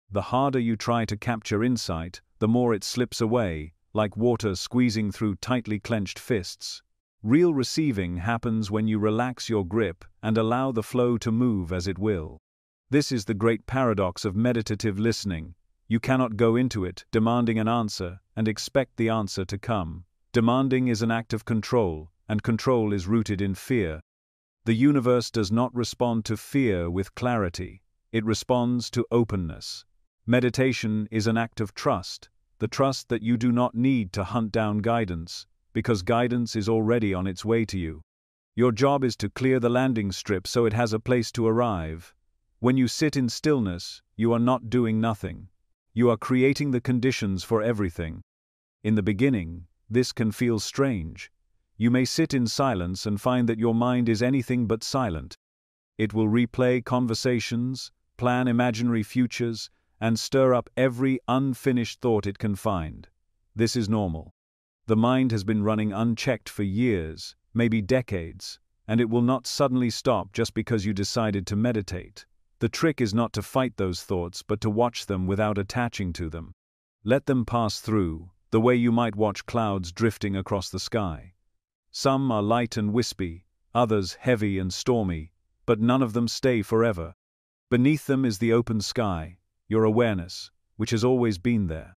The harder you try to capture insight, the more it slips away, like water squeezing through tightly clenched fists. Real receiving happens when you relax your grip and allow the flow to move as it will. This is the great paradox of meditative listening. You cannot go into it demanding an answer and expect the answer to come. Demanding is an act of control, and control is rooted in fear. The universe does not respond to fear with clarity. It responds to openness. Meditation is an act of trust, the trust that you do not need to hunt down guidance, because guidance is already on its way to you. Your job is to clear the landing strip so it has a place to arrive. When you sit in stillness, you are not doing nothing. You are creating the conditions for everything. In the beginning, this can feel strange. You may sit in silence and find that your mind is anything but silent. It will replay conversations, plan imaginary futures, and stir up every unfinished thought it can find. This is normal. The mind has been running unchecked for years, maybe decades, and it will not suddenly stop just because you decided to meditate. The trick is not to fight those thoughts but to watch them without attaching to them. Let them pass through, the way you might watch clouds drifting across the sky. Some are light and wispy, others heavy and stormy, but none of them stay forever. Beneath them is the open sky, your awareness, which has always been there.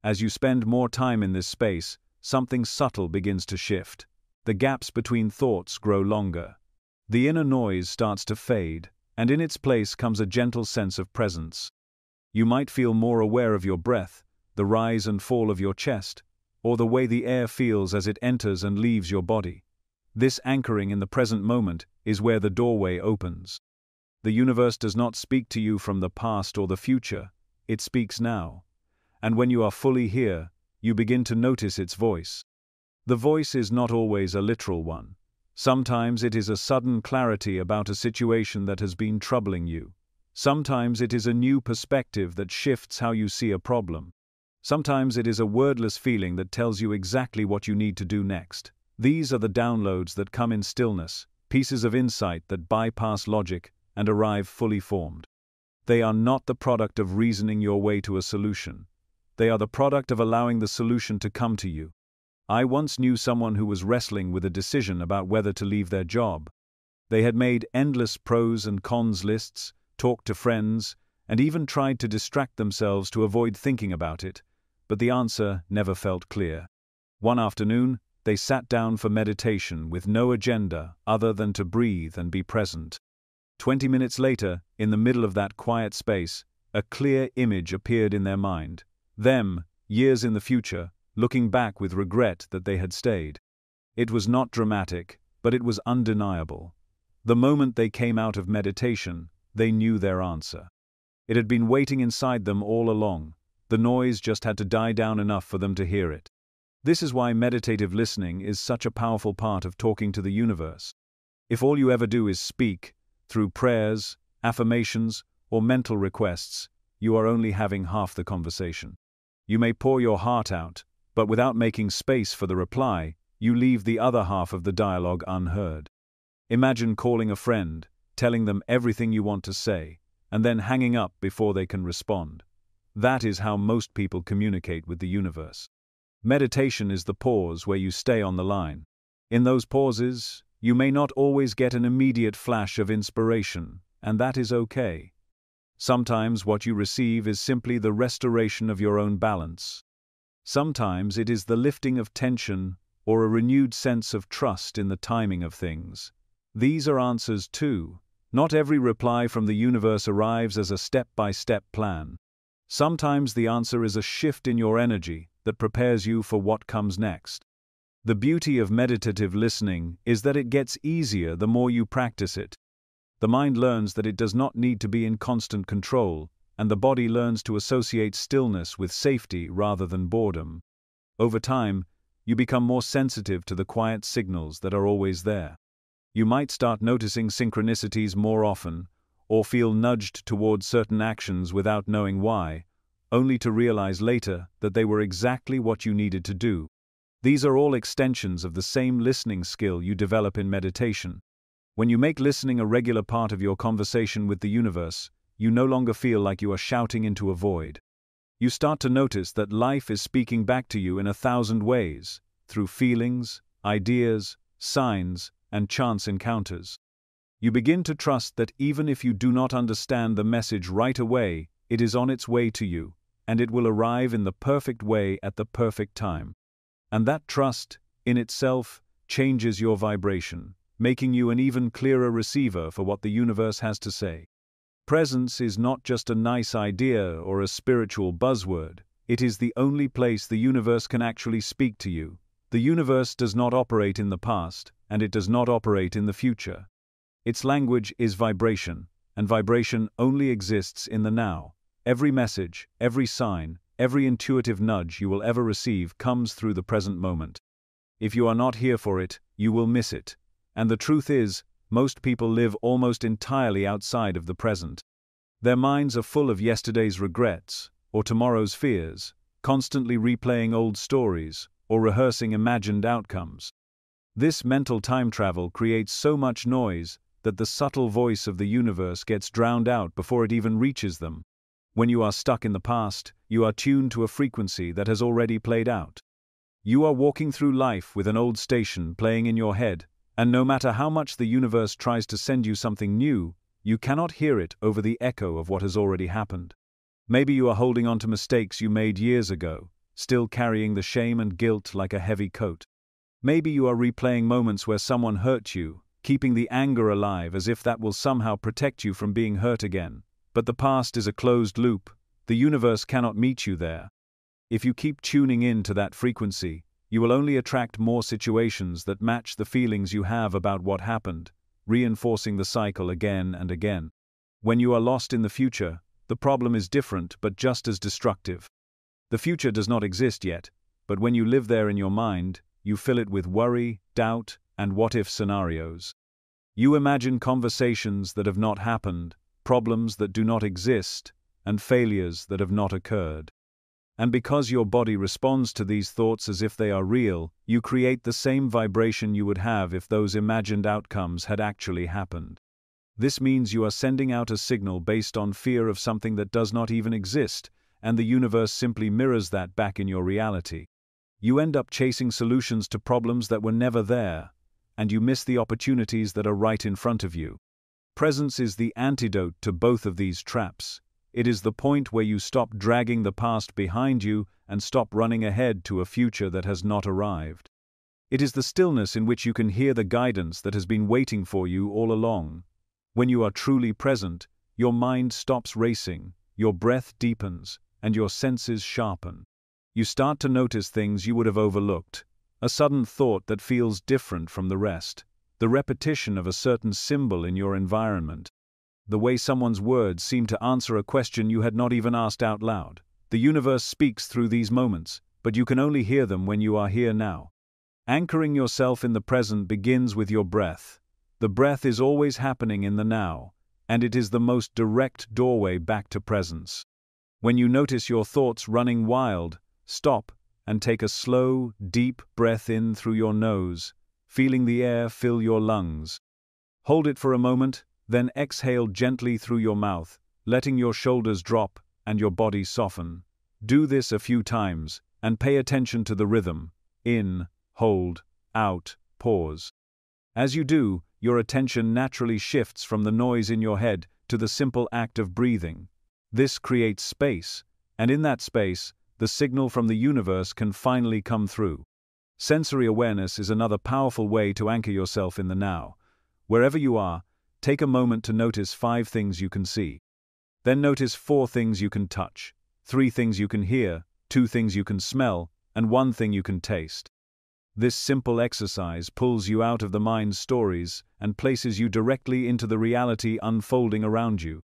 As you spend more time in this space, something subtle begins to shift. The gaps between thoughts grow longer. The inner noise starts to fade, and in its place comes a gentle sense of presence. You might feel more aware of your breath, the rise and fall of your chest, or the way the air feels as it enters and leaves your body. This anchoring in the present moment is where the doorway opens. The universe does not speak to you from the past or the future, it speaks now. And when you are fully here, you begin to notice its voice. The voice is not always a literal one. Sometimes it is a sudden clarity about a situation that has been troubling you. Sometimes it is a new perspective that shifts how you see a problem. Sometimes it is a wordless feeling that tells you exactly what you need to do next. These are the downloads that come in stillness, pieces of insight that bypass logic and arrive fully formed. They are not the product of reasoning your way to a solution. They are the product of allowing the solution to come to you. I once knew someone who was wrestling with a decision about whether to leave their job. They had made endless pros and cons lists, talked to friends, and even tried to distract themselves to avoid thinking about it, but the answer never felt clear. One afternoon, they sat down for meditation with no agenda other than to breathe and be present. 20 minutes later, in the middle of that quiet space, a clear image appeared in their mind. Them, years in the future, looking back with regret that they had stayed. It was not dramatic, but it was undeniable. The moment they came out of meditation, they knew their answer. It had been waiting inside them all along. The noise just had to die down enough for them to hear it. This is why meditative listening is such a powerful part of talking to the universe. If all you ever do is speak, through prayers, affirmations, or mental requests, you are only having half the conversation. You may pour your heart out, but without making space for the reply, you leave the other half of the dialogue unheard. Imagine calling a friend, telling them everything you want to say, and then hanging up before they can respond. That is how most people communicate with the universe. Meditation is the pause where you stay on the line. In those pauses, you may not always get an immediate flash of inspiration, and that is okay. Sometimes what you receive is simply the restoration of your own balance. Sometimes it is the lifting of tension or a renewed sense of trust in the timing of things. These are answers too. Not every reply from the universe arrives as a step-by-step plan. Sometimes the answer is a shift in your energy that prepares you for what comes next. The beauty of meditative listening is that it gets easier the more you practice it. The mind learns that it does not need to be in constant control, and the body learns to associate stillness with safety rather than boredom. Over time, you become more sensitive to the quiet signals that are always there. You might start noticing synchronicities more often, or feel nudged towards certain actions without knowing why, only to realize later that they were exactly what you needed to do. These are all extensions of the same listening skill you develop in meditation. When you make listening a regular part of your conversation with the universe, you no longer feel like you are shouting into a void. You start to notice that life is speaking back to you in 1,000 ways, through feelings, ideas, signs, and chance encounters. You begin to trust that even if you do not understand the message right away, it is on its way to you, and it will arrive in the perfect way at the perfect time. And that trust, in itself, changes your vibration, making you an even clearer receiver for what the universe has to say. Presence is not just a nice idea or a spiritual buzzword, it is the only place the universe can actually speak to you. The universe does not operate in the past, and it does not operate in the future. Its language is vibration, and vibration only exists in the now. Every message, every sign, every intuitive nudge you will ever receive comes through the present moment. If you are not here for it, you will miss it. And the truth is, most people live almost entirely outside of the present. Their minds are full of yesterday's regrets, or tomorrow's fears, constantly replaying old stories, or rehearsing imagined outcomes. This mental time travel creates so much noise that the subtle voice of the universe gets drowned out before it even reaches them. When you are stuck in the past, you are tuned to a frequency that has already played out. You are walking through life with an old station playing in your head, and no matter how much the universe tries to send you something new, you cannot hear it over the echo of what has already happened. Maybe you are holding on to mistakes you made years ago, still carrying the shame and guilt like a heavy coat. Maybe you are replaying moments where someone hurt you, keeping the anger alive as if that will somehow protect you from being hurt again. But the past is a closed loop. The universe cannot meet you there. If you keep tuning in to that frequency, you will only attract more situations that match the feelings you have about what happened, reinforcing the cycle again and again. When you are lost in the future, the problem is different but just as destructive. The future does not exist yet, but when you live there in your mind, you fill it with worry, doubt, and what-if scenarios. You imagine conversations that have not happened, problems that do not exist, and failures that have not occurred. And because your body responds to these thoughts as if they are real, you create the same vibration you would have if those imagined outcomes had actually happened. This means you are sending out a signal based on fear of something that does not even exist, and the universe simply mirrors that back in your reality. You end up chasing solutions to problems that were never there, and you miss the opportunities that are right in front of you. Presence is the antidote to both of these traps. It is the point where you stop dragging the past behind you and stop running ahead to a future that has not arrived. It is the stillness in which you can hear the guidance that has been waiting for you all along. When you are truly present, your mind stops racing, your breath deepens, and your senses sharpen. You start to notice things you would have overlooked, a sudden thought that feels different from the rest, the repetition of a certain symbol in your environment, the way someone's words seem to answer a question you had not even asked out loud. The universe speaks through these moments, but you can only hear them when you are here now. Anchoring yourself in the present begins with your breath. The breath is always happening in the now, and it is the most direct doorway back to presence. When you notice your thoughts running wild, stop and take a slow, deep breath in through your nose, feeling the air fill your lungs. Hold it for a moment, then exhale gently through your mouth, letting your shoulders drop and your body soften. Do this a few times, and pay attention to the rhythm. In, hold, out, pause. As you do, your attention naturally shifts from the noise in your head to the simple act of breathing. This creates space, and in that space, the signal from the universe can finally come through. Sensory awareness is another powerful way to anchor yourself in the now. Wherever you are, take a moment to notice 5 things you can see. Then notice 4 things you can touch, 3 things you can hear, 2 things you can smell, and 1 thing you can taste. This simple exercise pulls you out of the mind's stories and places you directly into the reality unfolding around you.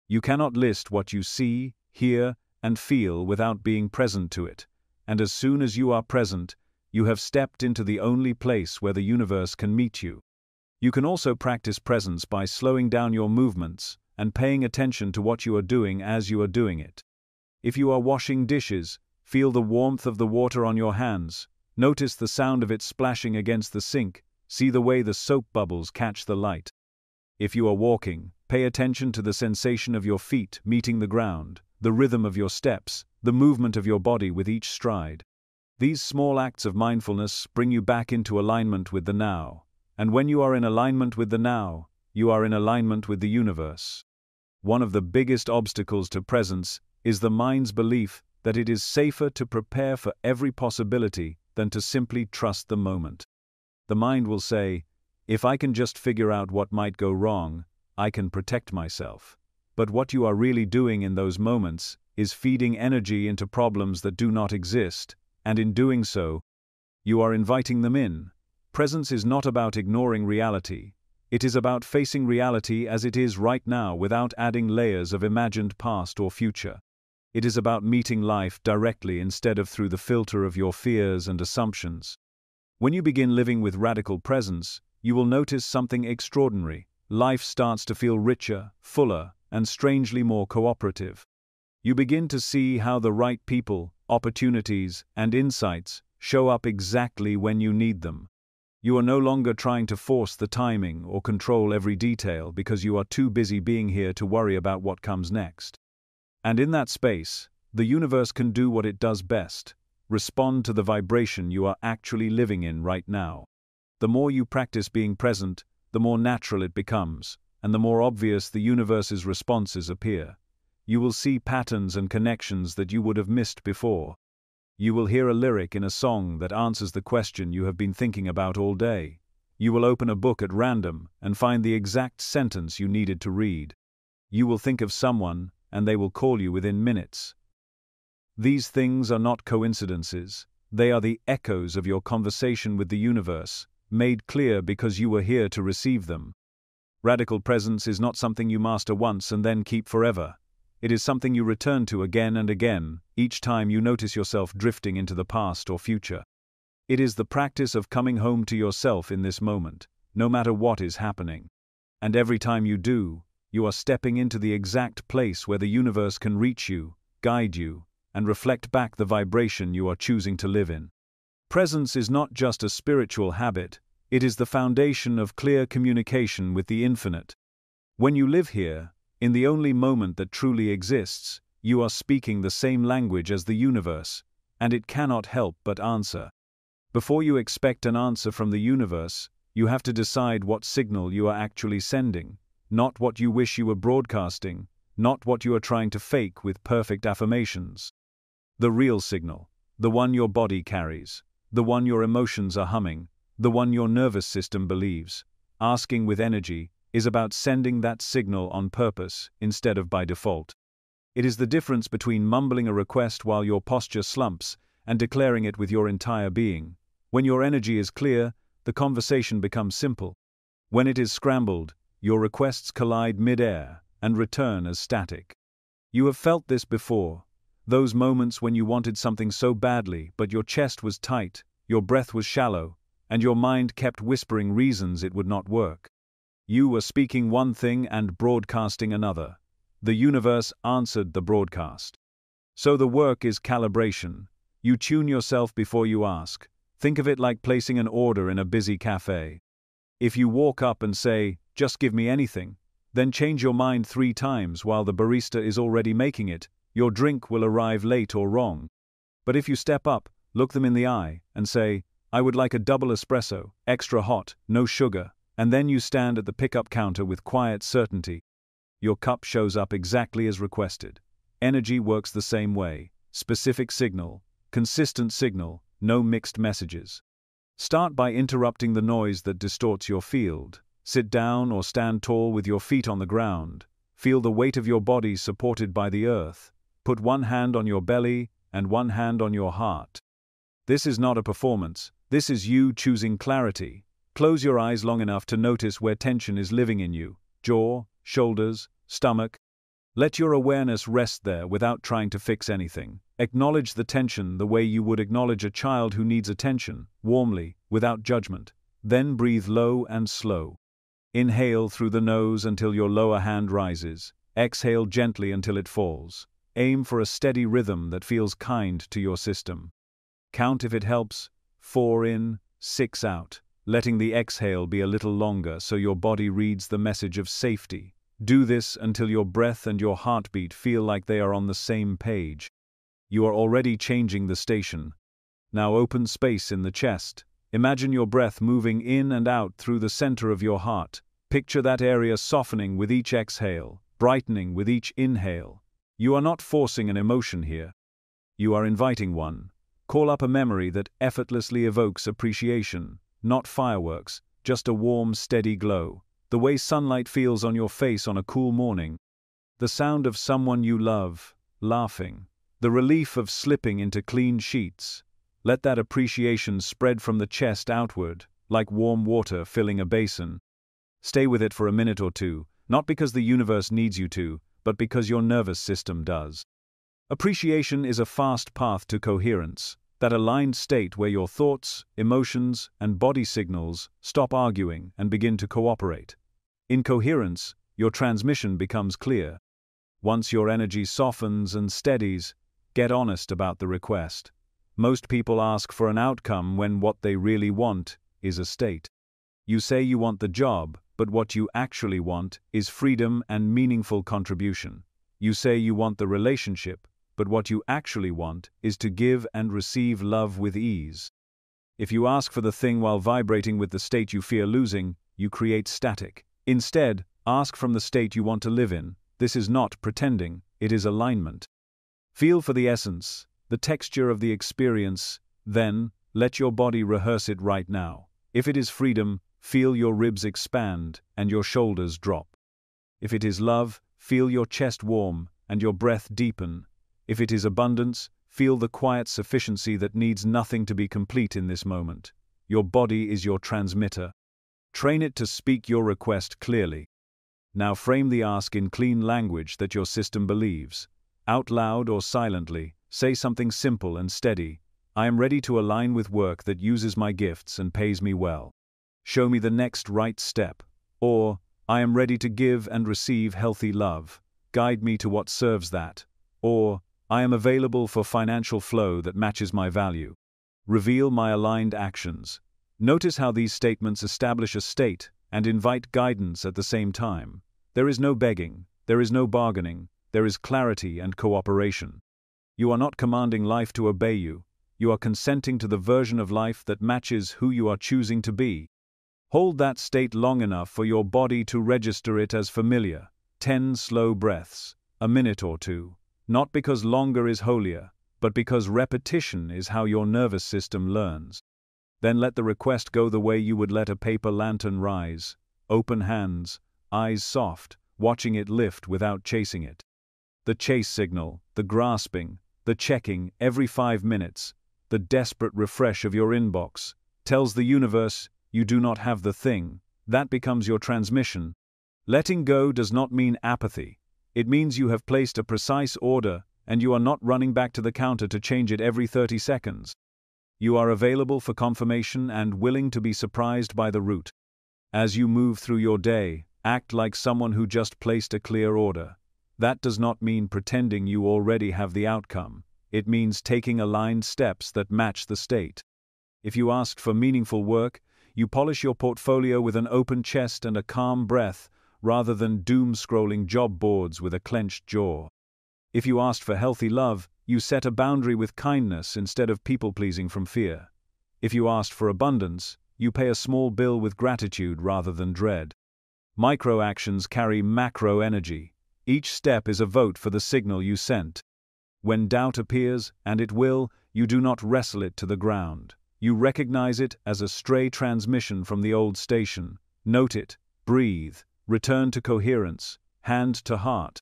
You cannot list what you see, hear, and feel without being present to it, and as soon as you are present, you have stepped into the only place where the universe can meet you. You can also practice presence by slowing down your movements and paying attention to what you are doing as you are doing it. If you are washing dishes, feel the warmth of the water on your hands, notice the sound of it splashing against the sink, see the way the soap bubbles catch the light. If you are walking, pay attention to the sensation of your feet meeting the ground, the rhythm of your steps, the movement of your body with each stride. These small acts of mindfulness bring you back into alignment with the now, and when you are in alignment with the now, you are in alignment with the universe. One of the biggest obstacles to presence is the mind's belief that it is safer to prepare for every possibility than to simply trust the moment. The mind will say, if I can just figure out what might go wrong, I can protect myself. But what you are really doing in those moments is feeding energy into problems that do not exist, and in doing so, you are inviting them in. Presence is not about ignoring reality. It is about facing reality as it is right now without adding layers of imagined past or future. It is about meeting life directly instead of through the filter of your fears and assumptions. When you begin living with radical presence, you will notice something extraordinary. Life starts to feel richer, fuller, and strangely more cooperative. You begin to see how the right people, opportunities, and insights show up exactly when you need them. You are no longer trying to force the timing or control every detail because you are too busy being here to worry about what comes next. And in that space, the universe can do what it does best: respond to the vibration you are actually living in right now. The more you practice being present, the more natural it becomes, and the more obvious the universe's responses appear. You will see patterns and connections that you would have missed before. You will hear a lyric in a song that answers the question you have been thinking about all day. You will open a book at random and find the exact sentence you needed to read. You will think of someone, and they will call you within minutes. These things are not coincidences. They are the echoes of your conversation with the universe, made clear because you were here to receive them. Radical presence is not something you master once and then keep forever. It is something you return to again and again, each time you notice yourself drifting into the past or future. It is the practice of coming home to yourself in this moment, no matter what is happening. And every time you do, you are stepping into the exact place where the universe can reach you, guide you, and reflect back the vibration you are choosing to live in. Presence is not just a spiritual habit, it is the foundation of clear communication with the infinite. When you live here, in the only moment that truly exists, you are speaking the same language as the universe, and it cannot help but answer. Before you expect an answer from the universe, you have to decide what signal you are actually sending, not what you wish you were broadcasting, not what you are trying to fake with perfect affirmations. The real signal, the one your body carries, the one your emotions are humming, the one your nervous system believes, asking with energy, is about sending that signal on purpose instead of by default. It is the difference between mumbling a request while your posture slumps and declaring it with your entire being. When your energy is clear, the conversation becomes simple. When it is scrambled, your requests collide mid-air and return as static. You have felt this before. Those moments when you wanted something so badly but your chest was tight, your breath was shallow, and your mind kept whispering reasons it would not work. You were speaking one thing and broadcasting another. The universe answered the broadcast. So the work is calibration. You tune yourself before you ask. Think of it like placing an order in a busy cafe. If you walk up and say, "Just give me anything," then change your mind 3 times while the barista is already making it, your drink will arrive late or wrong. But if you step up, look them in the eye, and say, "I would like a double espresso, extra hot, no sugar," and then you stand at the pickup counter with quiet certainty, your cup shows up exactly as requested. Energy works the same way. Specific signal, consistent signal, no mixed messages. Start by interrupting the noise that distorts your field. Sit down or stand tall with your feet on the ground. Feel the weight of your body supported by the earth. Put one hand on your belly and one hand on your heart. This is not a performance. This is you choosing clarity. Close your eyes long enough to notice where tension is living in you. Jaw, shoulders, stomach. Let your awareness rest there without trying to fix anything. Acknowledge the tension the way you would acknowledge a child who needs attention, warmly, without judgment. Then breathe low and slow. Inhale through the nose until your lower hand rises. Exhale gently until it falls. Aim for a steady rhythm that feels kind to your system. Count if it helps. 4 in, 6 out. Letting the exhale be a little longer so your body reads the message of safety. Do this until your breath and your heartbeat feel like they are on the same page. You are already changing the station. Now open space in the chest. Imagine your breath moving in and out through the center of your heart. Picture that area softening with each exhale, brightening with each inhale. You are not forcing an emotion here. You are inviting one. Call up a memory that effortlessly evokes appreciation, not fireworks, just a warm, steady glow. The way sunlight feels on your face on a cool morning. The sound of someone you love, laughing. The relief of slipping into clean sheets. Let that appreciation spread from the chest outward, like warm water filling a basin. Stay with it for a minute or two, not because the universe needs you to, but because your nervous system does. Appreciation is a fast path to coherence, that aligned state where your thoughts, emotions, and body signals stop arguing and begin to cooperate. In coherence, your transmission becomes clear. Once your energy softens and steadies, get honest about the request. Most people ask for an outcome when what they really want is a state. You say you want the job, but what you actually want is freedom and meaningful contribution. You say you want the relationship, but what you actually want is to give and receive love with ease. If you ask for the thing while vibrating with the state you fear losing, you create static. Instead, ask from the state you want to live in. This is not pretending, it is alignment. Feel for the essence, the texture of the experience, then, let your body rehearse it right now. If it is freedom, feel your ribs expand and your shoulders drop. If it is love, feel your chest warm and your breath deepen. If it is abundance, feel the quiet sufficiency that needs nothing to be complete in this moment. Your body is your transmitter. Train it to speak your request clearly. Now frame the ask in clean language that your system believes. Out loud or silently, say something simple and steady. I am ready to align with work that uses my gifts and pays me well. Show me the next right step. Or, I am ready to give and receive healthy love. Guide me to what serves that. Or, I am available for financial flow that matches my value. Reveal my aligned actions. Notice how these statements establish a state and invite guidance at the same time. There is no begging, there is no bargaining, there is clarity and cooperation. You are not commanding life to obey you. You are consenting to the version of life that matches who you are choosing to be. Hold that state long enough for your body to register it as familiar. 10 slow breaths. a minute or two, not because longer is holier, but because repetition is how your nervous system learns. Then let the request go the way you would let a paper lantern rise, open hands, eyes soft, watching it lift without chasing it. The chase signal, the grasping, the checking every 5 minutes, the desperate refresh of your inbox, tells the universe you do not have the thing. That becomes your transmission. Letting go does not mean apathy. It means you have placed a precise order and you are not running back to the counter to change it every 30 seconds. You are available for confirmation and willing to be surprised by the route. As you move through your day, act like someone who just placed a clear order. That does not mean pretending you already have the outcome. It means taking aligned steps that match the state. If you asked for meaningful work, you polish your portfolio with an open chest and a calm breath, rather than doom-scrolling job boards with a clenched jaw. If you asked for healthy love, you set a boundary with kindness instead of people-pleasing from fear. If you asked for abundance, you pay a small bill with gratitude rather than dread. Micro-actions carry macro energy. Each step is a vote for the signal you sent. When doubt appears, and it will, you do not wrestle it to the ground. You recognize it as a stray transmission from the old station. Note it, breathe, return to coherence, hand to heart.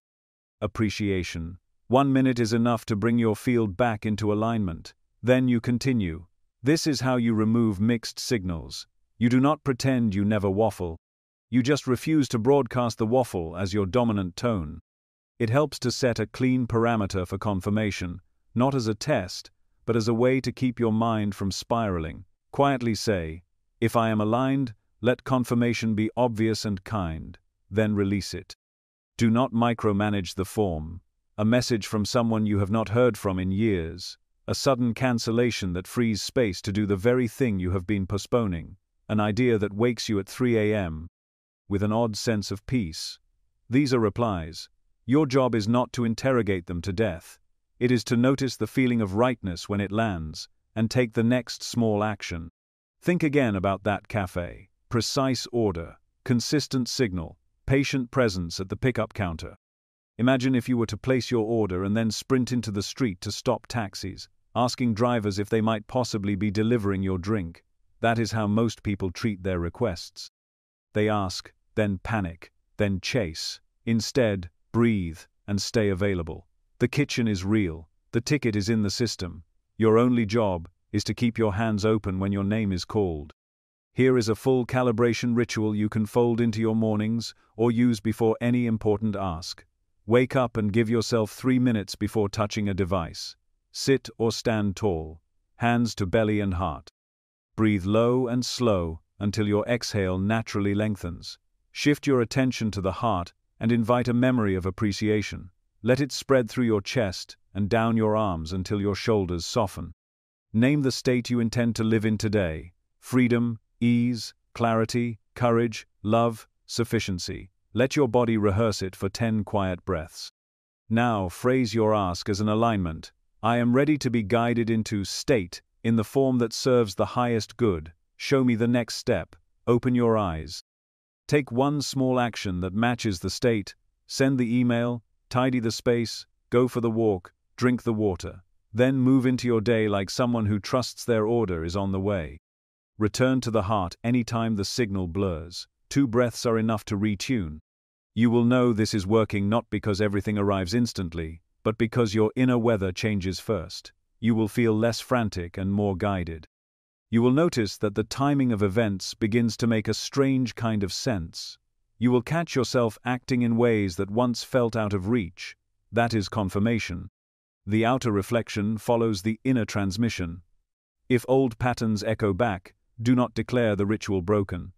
Appreciation. 1 minute is enough to bring your field back into alignment. Then you continue. This is how you remove mixed signals. You do not pretend you never waffle. You just refuse to broadcast the waffle as your dominant tone. It helps to set a clean parameter for confirmation, not as a test, but as a way to keep your mind from spiraling. Quietly say, if I am aligned, let confirmation be obvious and kind, then release it. Do not micromanage the form. A message from someone you have not heard from in years, a sudden cancellation that frees space to do the very thing you have been postponing, an idea that wakes you at 3 a.m. with an odd sense of peace. These are replies. Your job is not to interrogate them to death. It is to notice the feeling of rightness when it lands, and take the next small action. Think again about that cafe. Precise order, consistent signal, patient presence at the pickup counter. Imagine if you were to place your order and then sprint into the street to stop taxis, asking drivers if they might possibly be delivering your drink. That is how most people treat their requests. They ask, then panic, then chase. Instead, breathe and stay available. The kitchen is real. The ticket is in the system. Your only job is to keep your hands open when your name is called. Here is a full calibration ritual you can fold into your mornings or use before any important ask. Wake up and give yourself 3 minutes before touching a device. Sit or stand tall, hands to belly and heart. Breathe low and slow until your exhale naturally lengthens. Shift your attention to the heart and invite a memory of appreciation. Let it spread through your chest and down your arms until your shoulders soften. Name the state you intend to live in today. Freedom, ease, clarity, courage, love, sufficiency. Let your body rehearse it for 10 quiet breaths. Now phrase your ask as an alignment. I am ready to be guided into state in the form that serves the highest good. Show me the next step. Open your eyes. Take one small action that matches the state. Send the email, tidy the space, go for the walk, drink the water. Then move into your day like someone who trusts their order is on the way. Return to the heart anytime the signal blurs. 2 breaths are enough to retune. You will know this is working not because everything arrives instantly, but because your inner weather changes first. You will feel less frantic and more guided. You will notice that the timing of events begins to make a strange kind of sense. You will catch yourself acting in ways that once felt out of reach. That is confirmation. The outer reflection follows the inner transmission. If old patterns echo back, do not declare the ritual broken.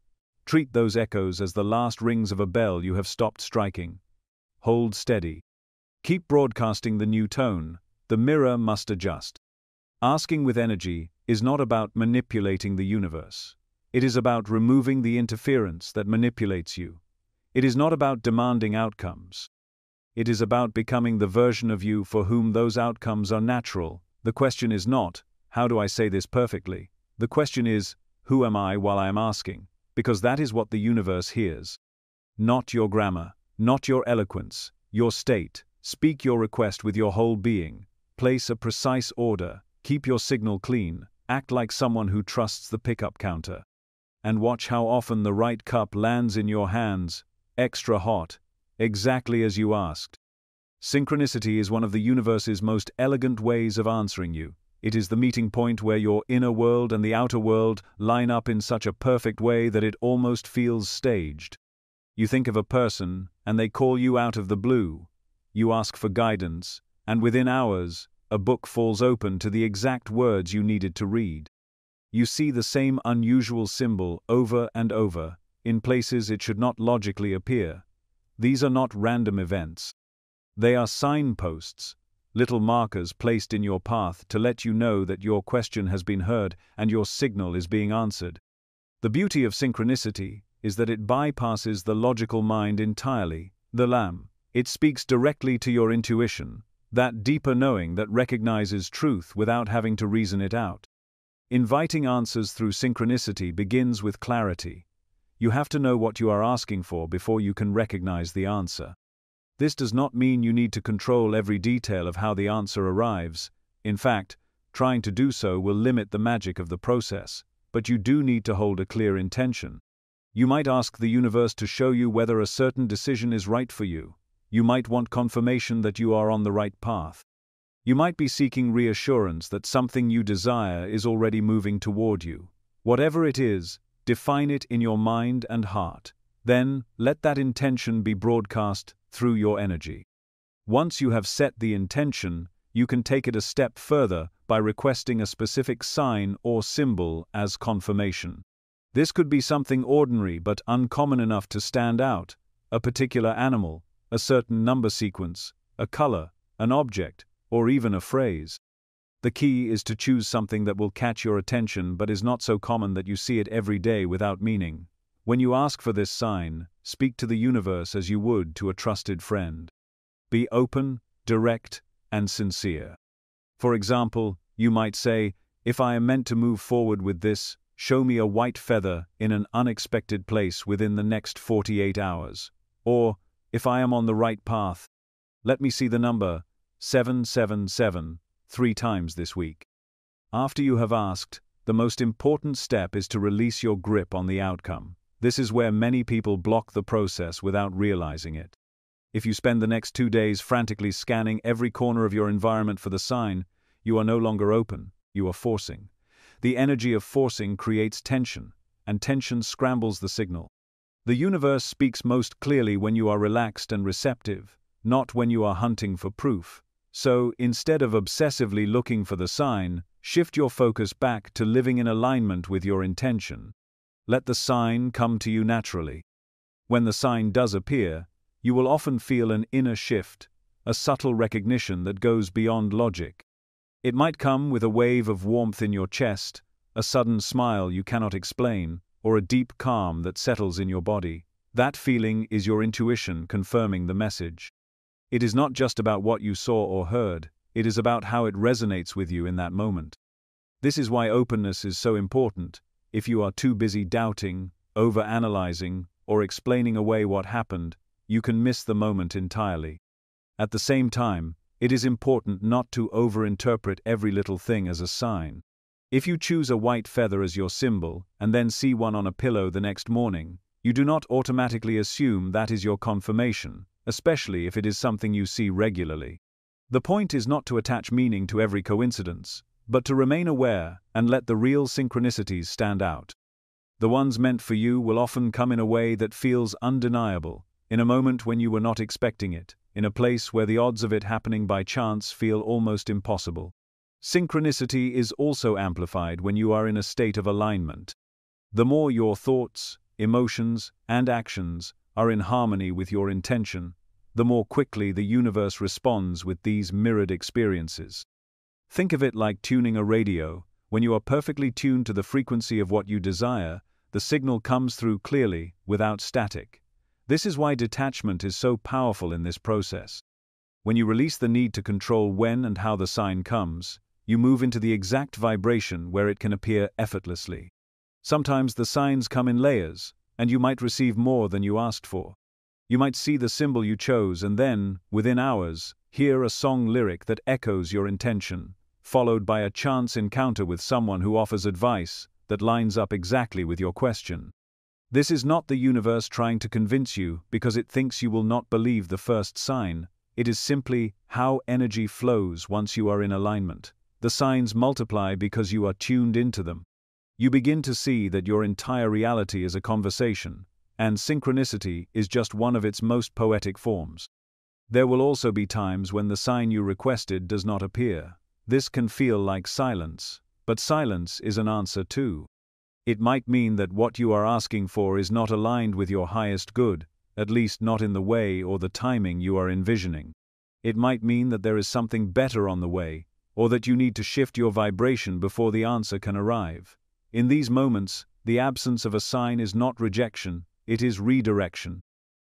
Treat those echoes as the last rings of a bell you have stopped striking. Hold steady. Keep broadcasting the new tone. The mirror must adjust. Asking with energy is not about manipulating the universe. It is about removing the interference that manipulates you. It is not about demanding outcomes. It is about becoming the version of you for whom those outcomes are natural. The question is not, how do I say this perfectly? The question is, who am I while I am asking? Because that is what the universe hears. Not your grammar, not your eloquence, your state. Speak your request with your whole being. Place a precise order. Keep your signal clean. Act like someone who trusts the pickup counter. And watch how often the right cup lands in your hands, extra hot, exactly as you asked. Synchronicity is one of the universe's most elegant ways of answering you. It is the meeting point where your inner world and the outer world line up in such a perfect way that it almost feels staged. You think of a person, and they call you out of the blue. You ask for guidance, and within hours, a book falls open to the exact words you needed to read. You see the same unusual symbol over and over, in places it should not logically appear. These are not random events. They are signposts, little markers placed in your path to let you know that your question has been heard and your signal is being answered. The beauty of synchronicity is that it bypasses the logical mind entirely, the lamb. It speaks directly to your intuition, that deeper knowing that recognizes truth without having to reason it out. Inviting answers through synchronicity begins with clarity. You have to know what you are asking for before you can recognize the answer. This does not mean you need to control every detail of how the answer arrives. In fact, trying to do so will limit the magic of the process, but you do need to hold a clear intention. You might ask the universe to show you whether a certain decision is right for you. You might want confirmation that you are on the right path. You might be seeking reassurance that something you desire is already moving toward you. Whatever it is, define it in your mind and heart. Then, let that intention be broadcast through your energy. Once you have set the intention, you can take it a step further by requesting a specific sign or symbol as confirmation. This could be something ordinary but uncommon enough to stand out, a particular animal, a certain number sequence, a color, an object, or even a phrase. The key is to choose something that will catch your attention but is not so common that you see it every day without meaning. When you ask for this sign, speak to the universe as you would to a trusted friend. Be open, direct, and sincere. For example, you might say, "If I am meant to move forward with this, show me a white feather in an unexpected place within the next 48 hours. Or, if I am on the right path, let me see the number 777 3 times this week." After you have asked, the most important step is to release your grip on the outcome. This is where many people block the process without realizing it. If you spend the next 2 days frantically scanning every corner of your environment for the sign, you are no longer open, you are forcing. The energy of forcing creates tension, and tension scrambles the signal. The universe speaks most clearly when you are relaxed and receptive, not when you are hunting for proof. So, instead of obsessively looking for the sign, shift your focus back to living in alignment with your intention. Let the sign come to you naturally. When the sign does appear, you will often feel an inner shift, a subtle recognition that goes beyond logic. It might come with a wave of warmth in your chest, a sudden smile you cannot explain, or a deep calm that settles in your body. That feeling is your intuition confirming the message. It is not just about what you saw or heard, it is about how it resonates with you in that moment. This is why openness is so important. If you are too busy doubting, overanalyzing, or explaining away what happened, you can miss the moment entirely. At the same time, it is important not to overinterpret every little thing as a sign. If you choose a white feather as your symbol, and then see one on a pillow the next morning, you do not automatically assume that is your confirmation, especially if it is something you see regularly. The point is not to attach meaning to every coincidence, but to remain aware and let the real synchronicities stand out. The ones meant for you will often come in a way that feels undeniable, in a moment when you were not expecting it, in a place where the odds of it happening by chance feel almost impossible. Synchronicity is also amplified when you are in a state of alignment. The more your thoughts, emotions, and actions are in harmony with your intention, the more quickly the universe responds with these mirrored experiences. Think of it like tuning a radio. When you are perfectly tuned to the frequency of what you desire, the signal comes through clearly, without static. This is why detachment is so powerful in this process. When you release the need to control when and how the sign comes, you move into the exact vibration where it can appear effortlessly. Sometimes the signs come in layers, and you might receive more than you asked for. You might see the symbol you chose and then, within hours, hear a song lyric that echoes your intention, followed by a chance encounter with someone who offers advice that lines up exactly with your question. This is not the universe trying to convince you because it thinks you will not believe the first sign. It is simply how energy flows once you are in alignment. The signs multiply because you are tuned into them. You begin to see that your entire reality is a conversation, and synchronicity is just one of its most poetic forms. There will also be times when the sign you requested does not appear. This can feel like silence, but silence is an answer too. It might mean that what you are asking for is not aligned with your highest good, at least not in the way or the timing you are envisioning. It might mean that there is something better on the way, or that you need to shift your vibration before the answer can arrive. In these moments, the absence of a sign is not rejection, it is redirection.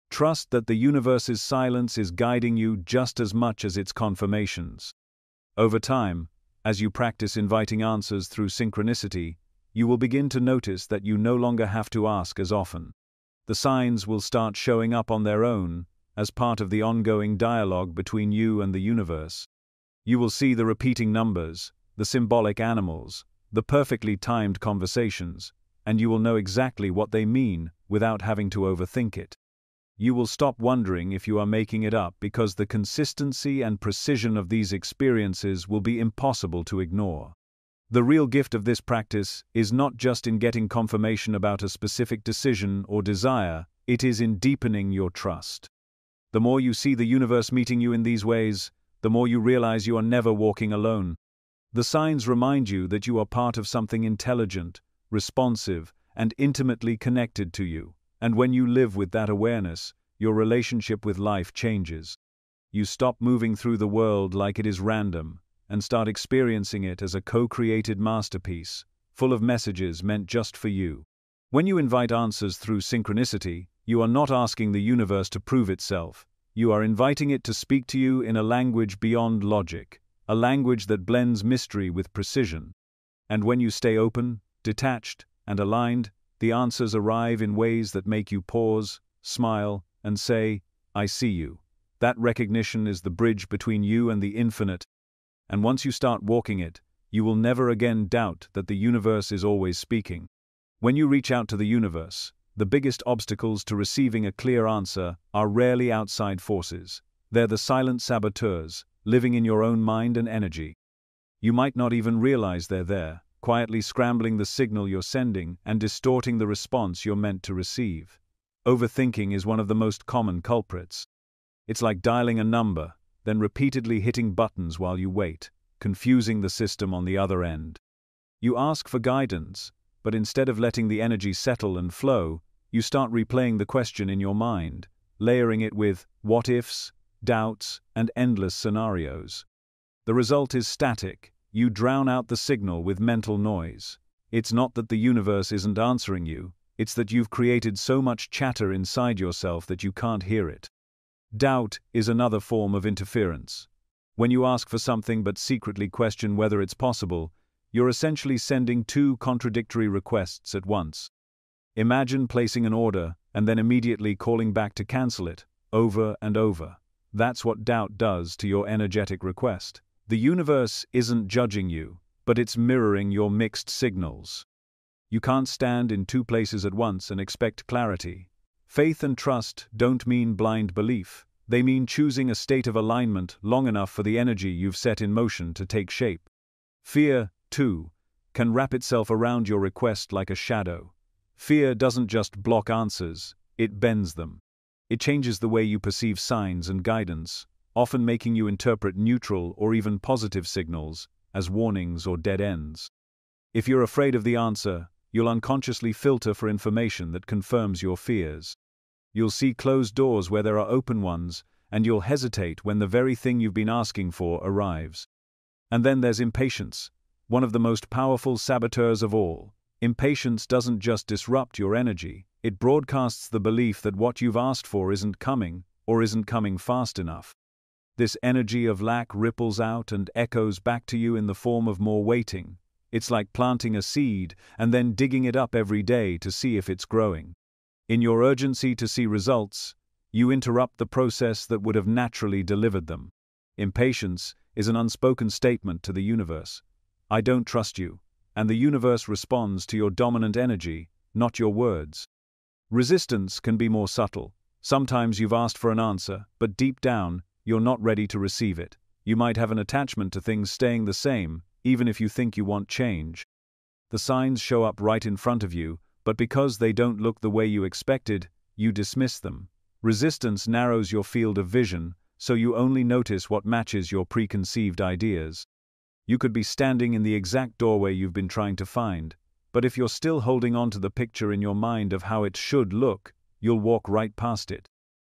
Trust that the universe's silence is guiding you just as much as its confirmations. Over time, as you practice inviting answers through synchronicity, you will begin to notice that you no longer have to ask as often. The signs will start showing up on their own, as part of the ongoing dialogue between you and the universe. You will see the repeating numbers, the symbolic animals, the perfectly timed conversations, and you will know exactly what they mean without having to overthink it. You will stop wondering if you are making it up because the consistency and precision of these experiences will be impossible to ignore. The real gift of this practice is not just in getting confirmation about a specific decision or desire, it is in deepening your trust. The more you see the universe meeting you in these ways, the more you realize you are never walking alone. The signs remind you that you are part of something intelligent, responsive, and intimately connected to you, and when you live with that awareness, your relationship with life changes. You stop moving through the world like it is random, and start experiencing it as a co-created masterpiece, full of messages meant just for you. When you invite answers through synchronicity, you are not asking the universe to prove itself. You are inviting it to speak to you in a language beyond logic, a language that blends mystery with precision. And when you stay open, detached, and aligned, the answers arrive in ways that make you pause, smile, and say, "I see you." That recognition is the bridge between you and the infinite. And once you start walking it, you will never again doubt that the universe is always speaking. When you reach out to the universe, the biggest obstacles to receiving a clear answer are rarely outside forces. They're the silent saboteurs, living in your own mind and energy. You might not even realize they're there, quietly scrambling the signal you're sending and distorting the response you're meant to receive. Overthinking is one of the most common culprits. It's like dialing a number, then repeatedly hitting buttons while you wait, confusing the system on the other end. You ask for guidance, but instead of letting the energy settle and flow, you start replaying the question in your mind, layering it with what-ifs, doubts, and endless scenarios. The result is static. You drown out the signal with mental noise. It's not that the universe isn't answering you, it's that you've created so much chatter inside yourself that you can't hear it. Doubt is another form of interference. When you ask for something but secretly question whether it's possible, you're essentially sending two contradictory requests at once. Imagine placing an order and then immediately calling back to cancel it, over and over. That's what doubt does to your energetic request. The universe isn't judging you, but it's mirroring your mixed signals. You can't stand in two places at once and expect clarity. Faith and trust don't mean blind belief. They mean choosing a state of alignment long enough for the energy you've set in motion to take shape. Fear, too, can wrap itself around your request like a shadow. Fear doesn't just block answers, it bends them. It changes the way you perceive signs and guidance, often making you interpret neutral or even positive signals as warnings or dead ends. If you're afraid of the answer, you'll unconsciously filter for information that confirms your fears. You'll see closed doors where there are open ones, and you'll hesitate when the very thing you've been asking for arrives. And then there's impatience, one of the most powerful saboteurs of all. Impatience doesn't just disrupt your energy, it broadcasts the belief that what you've asked for isn't coming, or isn't coming fast enough. This energy of lack ripples out and echoes back to you in the form of more waiting. It's like planting a seed and then digging it up every day to see if it's growing. In your urgency to see results, you interrupt the process that would have naturally delivered them. Impatience is an unspoken statement to the universe. I don't trust you, and the universe responds to your dominant energy, not your words. Resistance can be more subtle. Sometimes you've asked for an answer, but deep down, you're not ready to receive it. You might have an attachment to things staying the same, even if you think you want change. The signs show up right in front of you, but because they don't look the way you expected, you dismiss them. Resistance narrows your field of vision, so you only notice what matches your preconceived ideas. You could be standing in the exact doorway you've been trying to find, but if you're still holding on to the picture in your mind of how it should look, you'll walk right past it.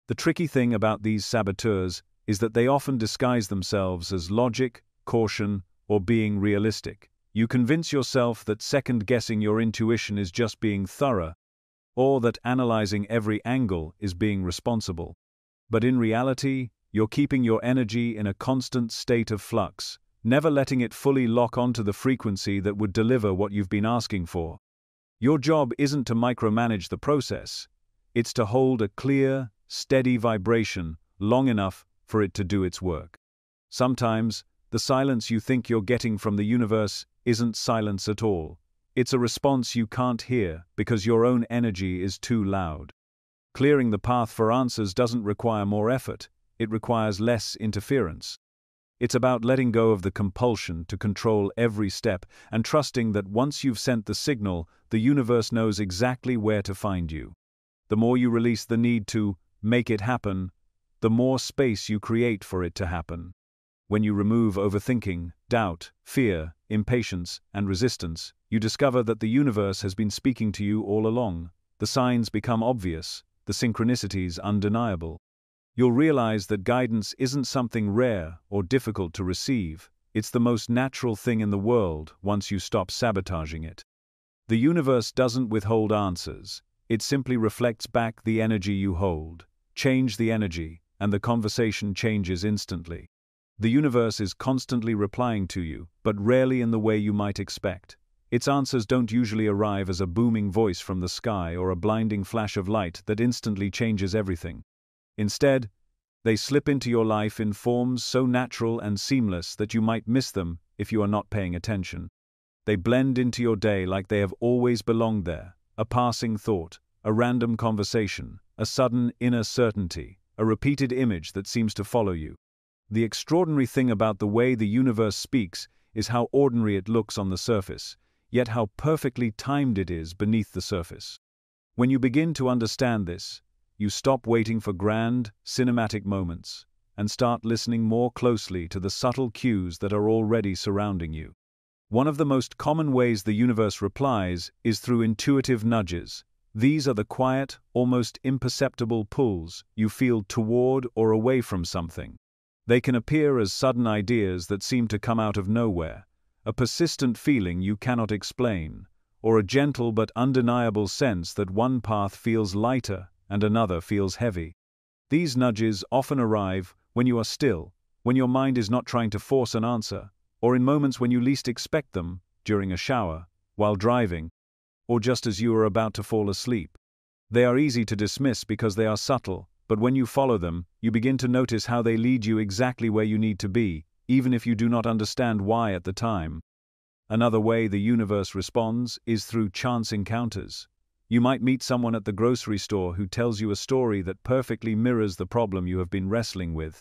The tricky thing about these saboteurs is that they often disguise themselves as logic, caution, or being realistic. You convince yourself that second-guessing your intuition is just being thorough, or that analyzing every angle is being responsible. But in reality, you're keeping your energy in a constant state of flux, never letting it fully lock onto the frequency that would deliver what you've been asking for. Your job isn't to micromanage the process. It's to hold a clear, steady vibration long enough for it to do its work. Sometimes, the silence you think you're getting from the universe isn't silence at all. It's a response you can't hear because your own energy is too loud. Clearing the path for answers doesn't require more effort, it requires less interference. It's about letting go of the compulsion to control every step and trusting that once you've sent the signal, the universe knows exactly where to find you. The more you release the need to make it happen, the more space you create for it to happen. When you remove overthinking, doubt, fear, impatience, and resistance, you discover that the universe has been speaking to you all along. The signs become obvious, the synchronicities undeniable. You'll realize that guidance isn't something rare or difficult to receive. It's the most natural thing in the world once you stop sabotaging it. The universe doesn't withhold answers. It simply reflects back the energy you hold. Change the energy, and the conversation changes instantly. The universe is constantly replying to you, but rarely in the way you might expect. Its answers don't usually arrive as a booming voice from the sky or a blinding flash of light that instantly changes everything. Instead, they slip into your life in forms so natural and seamless that you might miss them if you are not paying attention. They blend into your day like they have always belonged there, a passing thought, a random conversation, a sudden inner certainty, a repeated image that seems to follow you. The extraordinary thing about the way the universe speaks is how ordinary it looks on the surface, yet how perfectly timed it is beneath the surface. When you begin to understand this, you stop waiting for grand, cinematic moments, and start listening more closely to the subtle cues that are already surrounding you. One of the most common ways the universe replies is through intuitive nudges. These are the quiet, almost imperceptible pulls you feel toward or away from something. They can appear as sudden ideas that seem to come out of nowhere, a persistent feeling you cannot explain, or a gentle but undeniable sense that one path feels lighter and another feels heavy. These nudges often arrive when you are still, when your mind is not trying to force an answer, or in moments when you least expect them, during a shower, while driving, or just as you are about to fall asleep. They are easy to dismiss because they are subtle, but when you follow them, you begin to notice how they lead you exactly where you need to be, even if you do not understand why at the time. Another way the universe responds is through chance encounters. You might meet someone at the grocery store who tells you a story that perfectly mirrors the problem you have been wrestling with.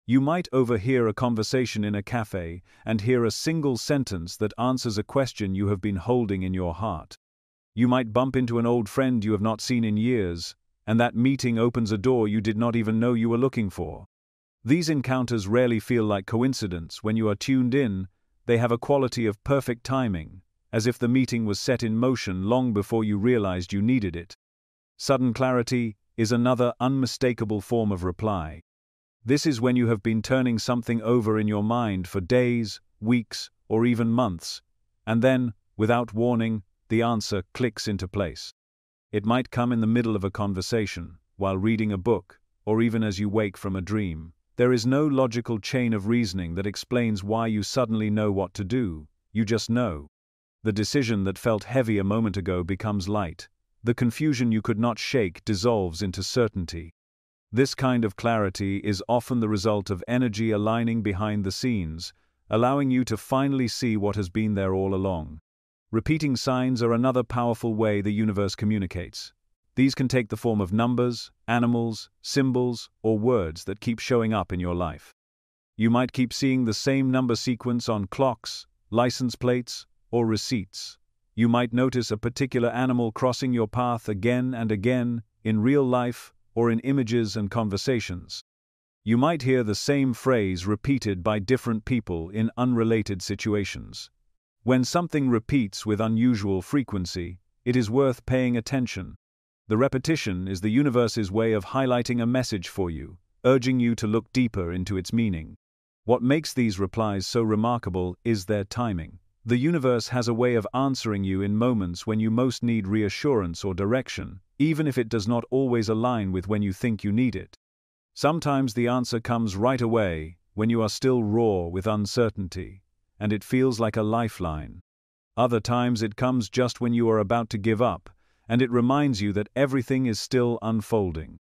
You might overhear a conversation in a cafe and hear a single sentence that answers a question you have been holding in your heart. You might bump into an old friend you have not seen in years, and that meeting opens a door you did not even know you were looking for. These encounters rarely feel like coincidence. When you are tuned in, they have a quality of perfect timing, as if the meeting was set in motion long before you realized you needed it. Sudden clarity is another unmistakable form of reply. This is when you have been turning something over in your mind for days, weeks, or even months, and then, without warning, the answer clicks into place. It might come in the middle of a conversation, while reading a book, or even as you wake from a dream. There is no logical chain of reasoning that explains why you suddenly know what to do. You just know. The decision that felt heavy a moment ago becomes light. The confusion you could not shake dissolves into certainty. This kind of clarity is often the result of energy aligning behind the scenes, allowing you to finally see what has been there all along. Repeating signs are another powerful way the universe communicates. These can take the form of numbers, animals, symbols, or words that keep showing up in your life. You might keep seeing the same number sequence on clocks, license plates, or receipts. You might notice a particular animal crossing your path again and again, in real life or in images and conversations. You might hear the same phrase repeated by different people in unrelated situations. When something repeats with unusual frequency, it is worth paying attention. The repetition is the universe's way of highlighting a message for you, urging you to look deeper into its meaning. What makes these replies so remarkable is their timing. The universe has a way of answering you in moments when you most need reassurance or direction, even if it does not always align with when you think you need it. Sometimes the answer comes right away, when you are still raw with uncertainty, and it feels like a lifeline. Other times it comes just when you are about to give up, and it reminds you that everything is still unfolding.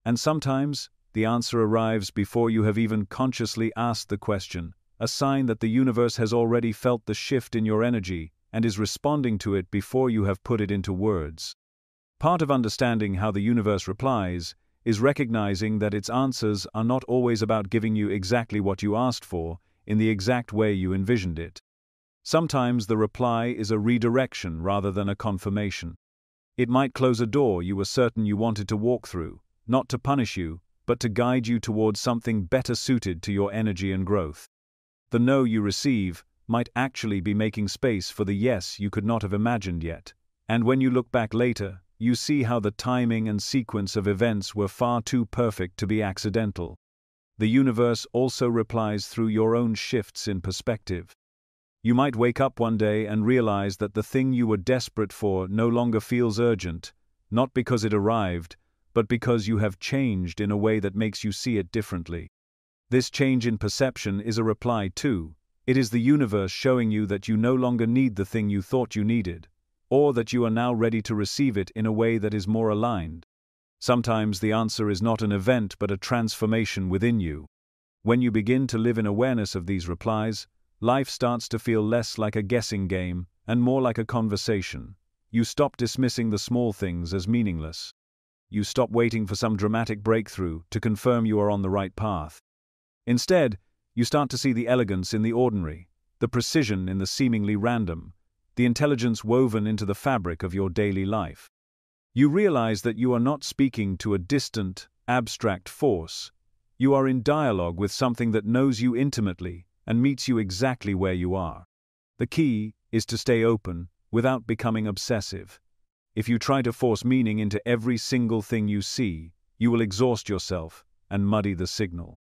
And sometimes, the answer arrives before you have even consciously asked the question, a sign that the universe has already felt the shift in your energy and is responding to it before you have put it into words. Part of understanding how the universe replies is recognizing that its answers are not always about giving you exactly what you asked for, in the exact way you envisioned it. Sometimes the reply is a redirection rather than a confirmation. It might close a door you were certain you wanted to walk through, not to punish you, but to guide you towards something better suited to your energy and growth. The no you receive might actually be making space for the yes you could not have imagined yet. And when you look back later, you see how the timing and sequence of events were far too perfect to be accidental. The universe also replies through your own shifts in perspective. You might wake up one day and realize that the thing you were desperate for no longer feels urgent, not because it arrived, but because you have changed in a way that makes you see it differently. This change in perception is a reply too. It is the universe showing you that you no longer need the thing you thought you needed, or that you are now ready to receive it in a way that is more aligned. Sometimes the answer is not an event but a transformation within you. When you begin to live in awareness of these replies, life starts to feel less like a guessing game and more like a conversation. You stop dismissing the small things as meaningless. You stop waiting for some dramatic breakthrough to confirm you are on the right path. Instead, you start to see the elegance in the ordinary, the precision in the seemingly random, the intelligence woven into the fabric of your daily life. You realize that you are not speaking to a distant, abstract force. You are in dialogue with something that knows you intimately and meets you exactly where you are. The key is to stay open without becoming obsessive. If you try to force meaning into every single thing you see, you will exhaust yourself and muddy the signal.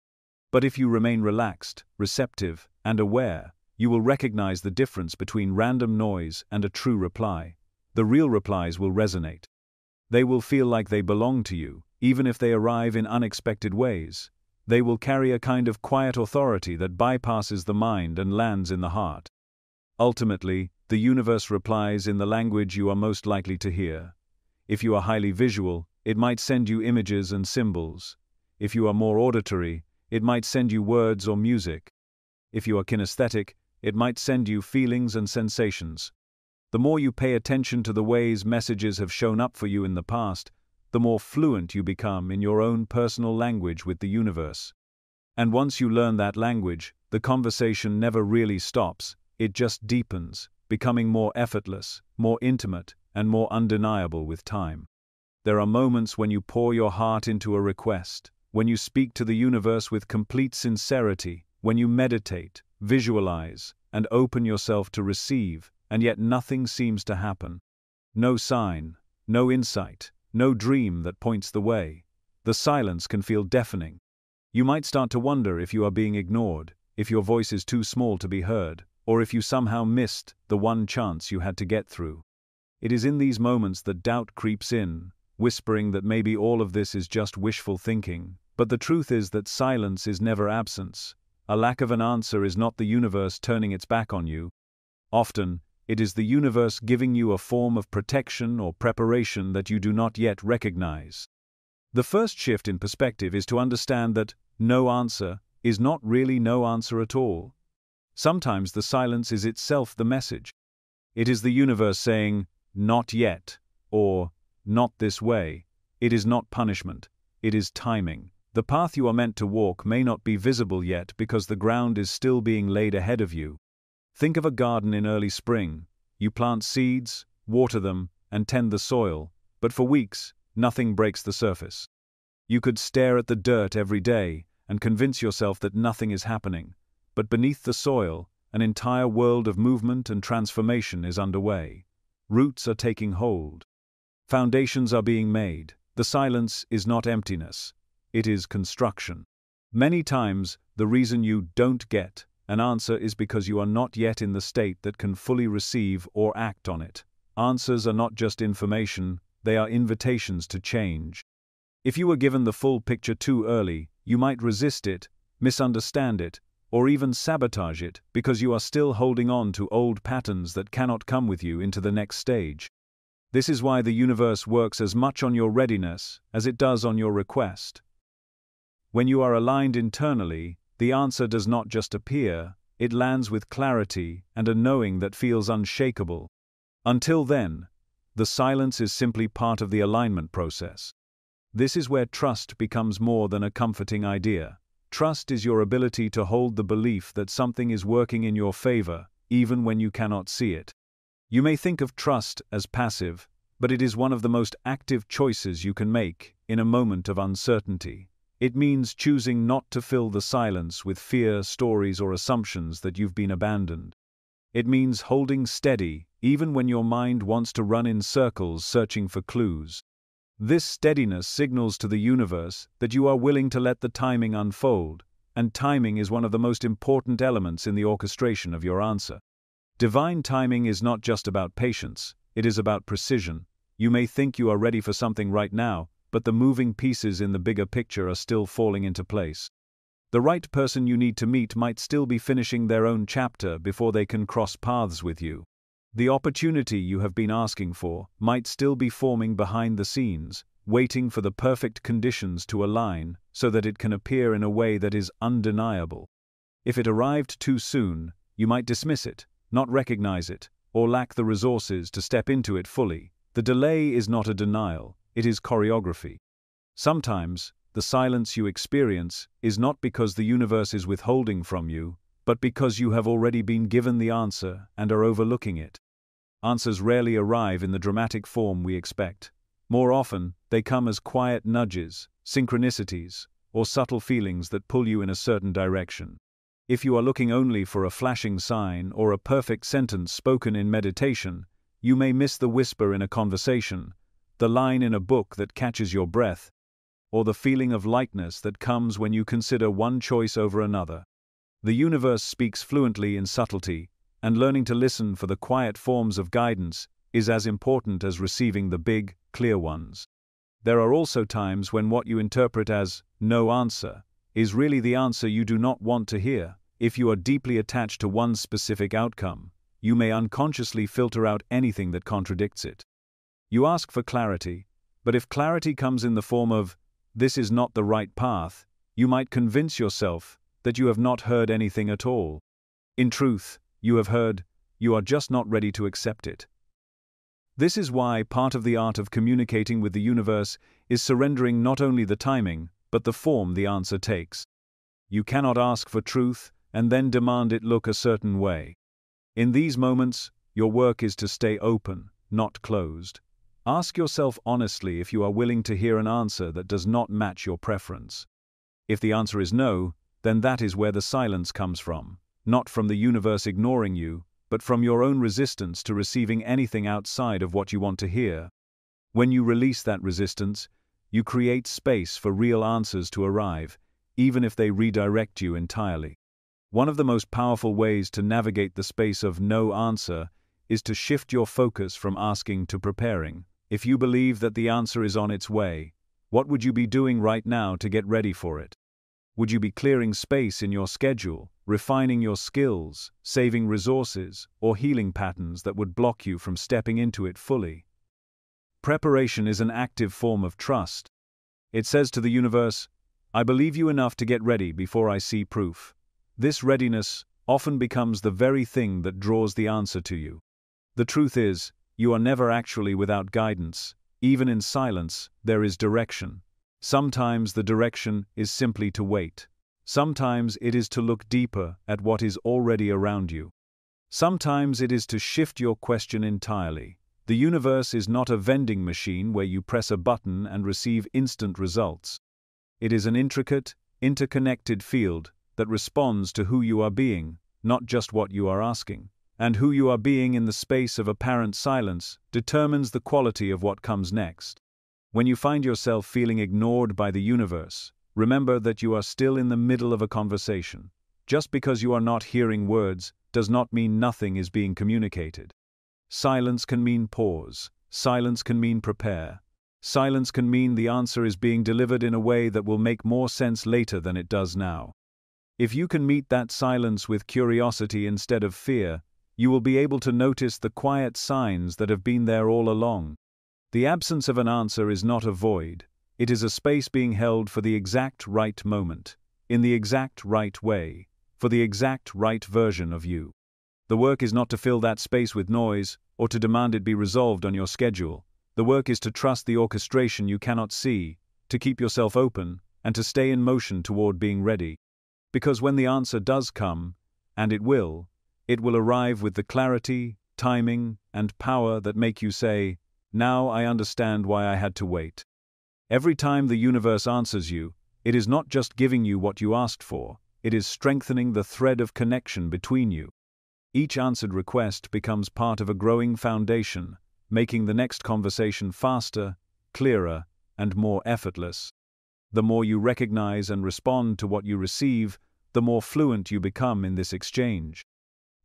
But if you remain relaxed, receptive, and aware, you will recognize the difference between random noise and a true reply. The real replies will resonate. They will feel like they belong to you, even if they arrive in unexpected ways. They will carry a kind of quiet authority that bypasses the mind and lands in the heart. Ultimately, the universe replies in the language you are most likely to hear. If you are highly visual, it might send you images and symbols. If you are more auditory, it might send you words or music. If you are kinesthetic, it might send you feelings and sensations. The more you pay attention to the ways messages have shown up for you in the past, the more fluent you become in your own personal language with the universe. And once you learn that language, the conversation never really stops, it just deepens, becoming more effortless, more intimate, and more undeniable with time. There are moments when you pour your heart into a request, when you speak to the universe with complete sincerity, when you meditate, visualize, and open yourself to receive, and yet nothing seems to happen. No sign, no insight, no dream that points the way. The silence can feel deafening. You might start to wonder if you are being ignored, if your voice is too small to be heard, or if you somehow missed the one chance you had to get through. It is in these moments that doubt creeps in, whispering that maybe all of this is just wishful thinking. But the truth is that silence is never absence. A lack of an answer is not the universe turning its back on you. Often, it is the universe giving you a form of protection or preparation that you do not yet recognize. The first shift in perspective is to understand that no answer is not really no answer at all. Sometimes the silence is itself the message. It is the universe saying, "Not yet," or "Not this way." It is not punishment. It is timing. The path you are meant to walk may not be visible yet because the ground is still being laid ahead of you. Think of a garden in early spring. You plant seeds, water them, and tend the soil, but for weeks, nothing breaks the surface. You could stare at the dirt every day and convince yourself that nothing is happening, but beneath the soil, an entire world of movement and transformation is underway. Roots are taking hold. Foundations are being made. The silence is not emptiness. It is construction. Many times, the reason you don't get an answer is because you are not yet in the state that can fully receive or act on it. Answers are not just information, they are invitations to change. If you were given the full picture too early, you might resist it, misunderstand it, or even sabotage it because you are still holding on to old patterns that cannot come with you into the next stage. This is why the universe works as much on your readiness as it does on your request. When you are aligned internally, the answer does not just appear, it lands with clarity and a knowing that feels unshakable. Until then, the silence is simply part of the alignment process. This is where trust becomes more than a comforting idea. Trust is your ability to hold the belief that something is working in your favor, even when you cannot see it. You may think of trust as passive, but it is one of the most active choices you can make in a moment of uncertainty. It means choosing not to fill the silence with fear, stories, or assumptions that you've been abandoned. It means holding steady, even when your mind wants to run in circles searching for clues. This steadiness signals to the universe that you are willing to let the timing unfold, and timing is one of the most important elements in the orchestration of your answer. Divine timing is not just about patience, it is about precision. You may think you are ready for something right now, but the moving pieces in the bigger picture are still falling into place. The right person you need to meet might still be finishing their own chapter before they can cross paths with you. The opportunity you have been asking for might still be forming behind the scenes, waiting for the perfect conditions to align so that it can appear in a way that is undeniable. If it arrived too soon, you might dismiss it, not recognize it, or lack the resources to step into it fully. The delay is not a denial, it is choreography. Sometimes, the silence you experience is not because the universe is withholding from you, but because you have already been given the answer and are overlooking it. Answers rarely arrive in the dramatic form we expect. More often, they come as quiet nudges, synchronicities, or subtle feelings that pull you in a certain direction. If you are looking only for a flashing sign or a perfect sentence spoken in meditation, you may miss the whisper in a conversation, the line in a book that catches your breath, or the feeling of lightness that comes when you consider one choice over another. The universe speaks fluently in subtlety, and learning to listen for the quiet forms of guidance is as important as receiving the big, clear ones. There are also times when what you interpret as no answer is really the answer you do not want to hear. If you are deeply attached to one specific outcome, you may unconsciously filter out anything that contradicts it. You ask for clarity, but if clarity comes in the form of, "This is not the right path," you might convince yourself that you have not heard anything at all. In truth, you have heard, you are just not ready to accept it. This is why part of the art of communicating with the universe is surrendering not only the timing, but the form the answer takes. You cannot ask for truth and then demand it look a certain way. In these moments, your work is to stay open, not closed. Ask yourself honestly if you are willing to hear an answer that does not match your preference. If the answer is no, then that is where the silence comes from, not from the universe ignoring you, but from your own resistance to receiving anything outside of what you want to hear. When you release that resistance, you create space for real answers to arrive, even if they redirect you entirely. One of the most powerful ways to navigate the space of no answer is to shift your focus from asking to preparing. If you believe that the answer is on its way, what would you be doing right now to get ready for it? Would you be clearing space in your schedule, refining your skills, saving resources, or healing patterns that would block you from stepping into it fully? Preparation is an active form of trust. It says to the universe, "I believe you enough to get ready before I see proof." This readiness often becomes the very thing that draws the answer to you. The truth is, you are never actually without guidance. Even in silence, there is direction. Sometimes the direction is simply to wait. Sometimes it is to look deeper at what is already around you. Sometimes it is to shift your question entirely. The universe is not a vending machine where you press a button and receive instant results. It is an intricate, interconnected field that responds to who you are being, not just what you are asking. And who you are being in the space of apparent silence determines the quality of what comes next. When you find yourself feeling ignored by the universe, remember that you are still in the middle of a conversation. Just because you are not hearing words does not mean nothing is being communicated. Silence can mean pause. Silence can mean prepare. Silence can mean the answer is being delivered in a way that will make more sense later than it does now. If you can meet that silence with curiosity instead of fear, you will be able to notice the quiet signs that have been there all along. The absence of an answer is not a void. It is a space being held for the exact right moment, in the exact right way, for the exact right version of you. The work is not to fill that space with noise, or to demand it be resolved on your schedule. The work is to trust the orchestration you cannot see, to keep yourself open, and to stay in motion toward being ready. Because when the answer does come, and it will arrive with the clarity, timing, and power that make you say, "Now I understand why I had to wait." Every time the universe answers you, it is not just giving you what you asked for, it is strengthening the thread of connection between you. Each answered request becomes part of a growing foundation, making the next conversation faster, clearer, and more effortless. The more you recognize and respond to what you receive, the more fluent you become in this exchange.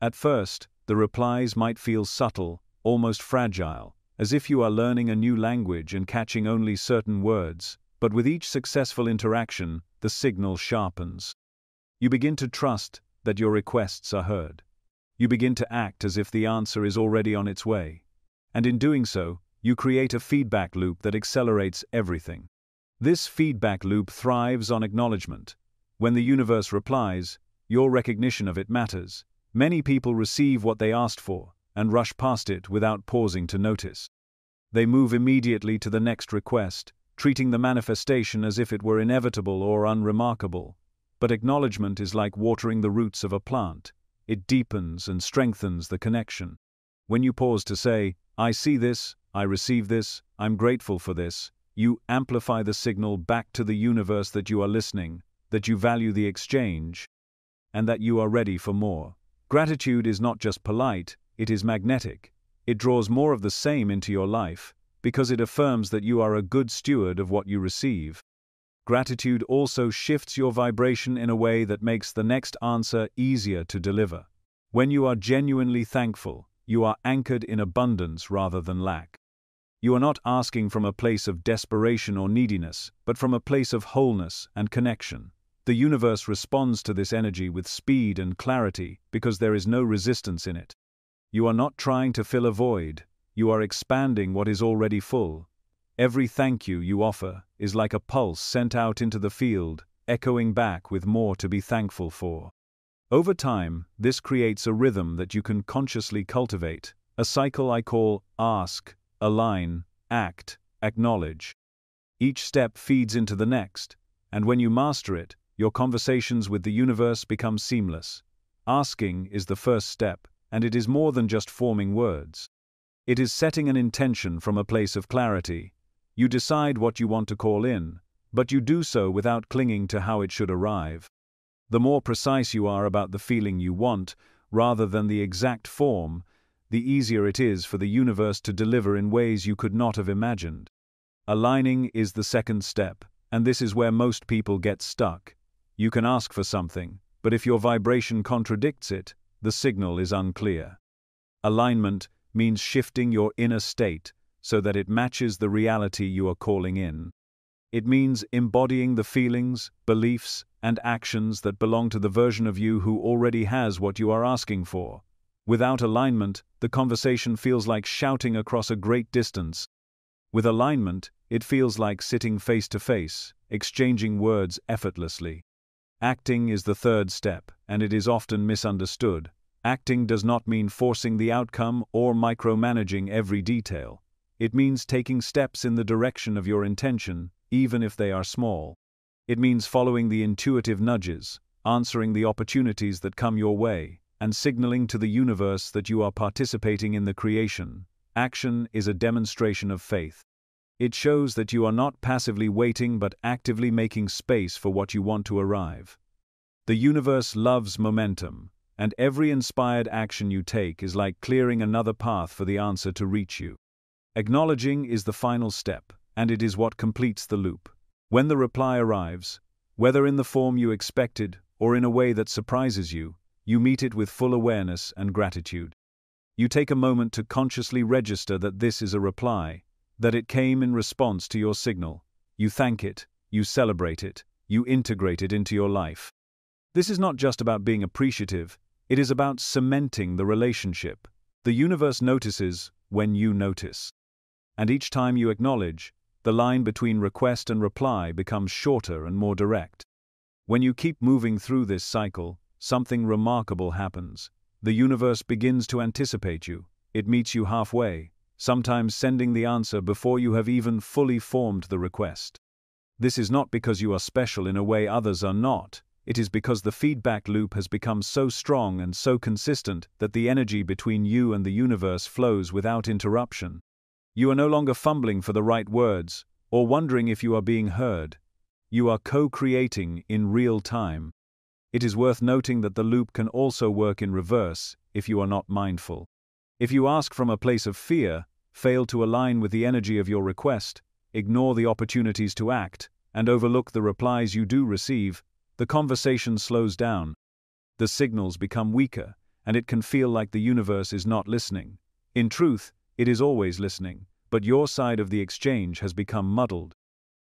At first, the replies might feel subtle, almost fragile, as if you are learning a new language and catching only certain words, but with each successful interaction, the signal sharpens. You begin to trust that your requests are heard. You begin to act as if the answer is already on its way. And in doing so, you create a feedback loop that accelerates everything. This feedback loop thrives on acknowledgement. When the universe replies, your recognition of it matters. Many people receive what they asked for, and rush past it without pausing to notice. They move immediately to the next request, treating the manifestation as if it were inevitable or unremarkable. But acknowledgement is like watering the roots of a plant. It deepens and strengthens the connection. When you pause to say, "I see this, I receive this, I'm grateful for this," you amplify the signal back to the universe that you are listening, that you value the exchange, and that you are ready for more. Gratitude is not just polite, it is magnetic. It draws more of the same into your life, because it affirms that you are a good steward of what you receive. Gratitude also shifts your vibration in a way that makes the next answer easier to deliver. When you are genuinely thankful, you are anchored in abundance rather than lack. You are not asking from a place of desperation or neediness, but from a place of wholeness and connection. The universe responds to this energy with speed and clarity because there is no resistance in it. You are not trying to fill a void, you are expanding what is already full. Every thank you you offer is like a pulse sent out into the field, echoing back with more to be thankful for. Over time, this creates a rhythm that you can consciously cultivate, a cycle I call ask, align, act, acknowledge. Each step feeds into the next, and when you master it, your conversations with the universe become seamless. Asking is the first step, and it is more than just forming words. It is setting an intention from a place of clarity. You decide what you want to call in, but you do so without clinging to how it should arrive. The more precise you are about the feeling you want, rather than the exact form, the easier it is for the universe to deliver in ways you could not have imagined. Aligning is the second step, and this is where most people get stuck. You can ask for something, but if your vibration contradicts it, the signal is unclear. Alignment means shifting your inner state so that it matches the reality you are calling in. It means embodying the feelings, beliefs, and actions that belong to the version of you who already has what you are asking for. Without alignment, the conversation feels like shouting across a great distance. With alignment, It feels like sitting face to face, exchanging words effortlessly. Acting is the third step, and it is often misunderstood. Acting does not mean forcing the outcome or micromanaging every detail. It means taking steps in the direction of your intention, even if they are small. It means following the intuitive nudges, answering the opportunities that come your way, and signaling to the universe that you are participating in the creation. Action is a demonstration of faith. It shows that you are not passively waiting but actively making space for what you want to arrive. The universe loves momentum, and every inspired action you take is like clearing another path for the answer to reach you. Acknowledging is the final step, and it is what completes the loop. When the reply arrives, whether in the form you expected or in a way that surprises you, you meet it with full awareness and gratitude. You take a moment to consciously register that this is a reply, that it came in response to your signal. You thank it, you celebrate it, you integrate it into your life. This is not just about being appreciative, it is about cementing the relationship. The universe notices when you notice. And each time you acknowledge, the line between request and reply becomes shorter and more direct. When you keep moving through this cycle, something remarkable happens. The universe begins to anticipate you. It meets you halfway, sometimes sending the answer before you have even fully formed the request. This is not because you are special in a way others are not. It is because the feedback loop has become so strong and so consistent that the energy between you and the universe flows without interruption. You are no longer fumbling for the right words or wondering if you are being heard. You are co-creating in real time. It is worth noting that the loop can also work in reverse if you are not mindful. If you ask from a place of fear, fail to align with the energy of your request, ignore the opportunities to act, and overlook the replies you do receive, the conversation slows down. The signals become weaker, and it can feel like the universe is not listening. In truth, it is always listening, but your side of the exchange has become muddled.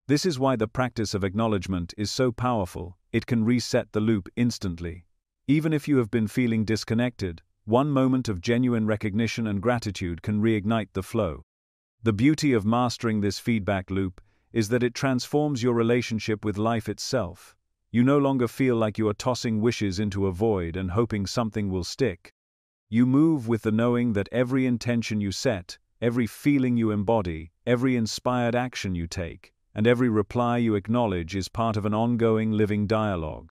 This is why the practice of acknowledgement is so powerful. It can reset the loop instantly. Even if you have been feeling disconnected, one moment of genuine recognition and gratitude can reignite the flow. The beauty of mastering this feedback loop is that it transforms your relationship with life itself. You no longer feel like you are tossing wishes into a void and hoping something will stick. You move with the knowing that every intention you set, every feeling you embody, every inspired action you take, and every reply you acknowledge is part of an ongoing living dialogue.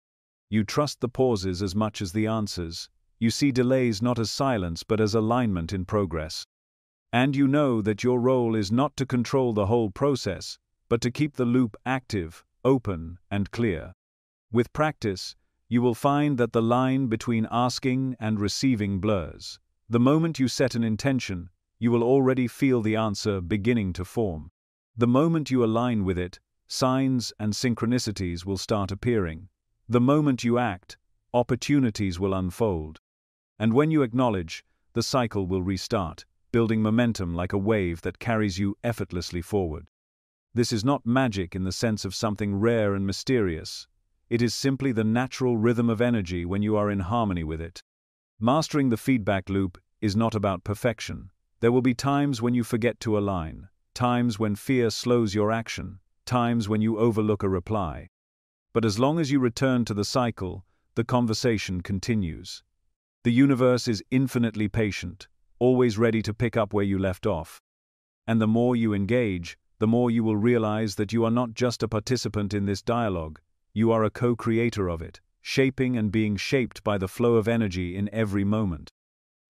You trust the pauses as much as the answers. You see delays not as silence but as alignment in progress. And you know that your role is not to control the whole process, but to keep the loop active, open, and clear. With practice, you will find that the line between asking and receiving blurs. The moment you set an intention, you will already feel the answer beginning to form. The moment you align with it, signs and synchronicities will start appearing. The moment you act, opportunities will unfold. And when you acknowledge, the cycle will restart, building momentum like a wave that carries you effortlessly forward. This is not magic in the sense of something rare and mysterious. It is simply the natural rhythm of energy when you are in harmony with it. Mastering the feedback loop is not about perfection. There will be times when you forget to align, times when fear slows your action, times when you overlook a reply. But as long as you return to the cycle, the conversation continues. The universe is infinitely patient, always ready to pick up where you left off. And the more you engage, the more you will realize that you are not just a participant in this dialogue, you are a co-creator of it, shaping and being shaped by the flow of energy in every moment.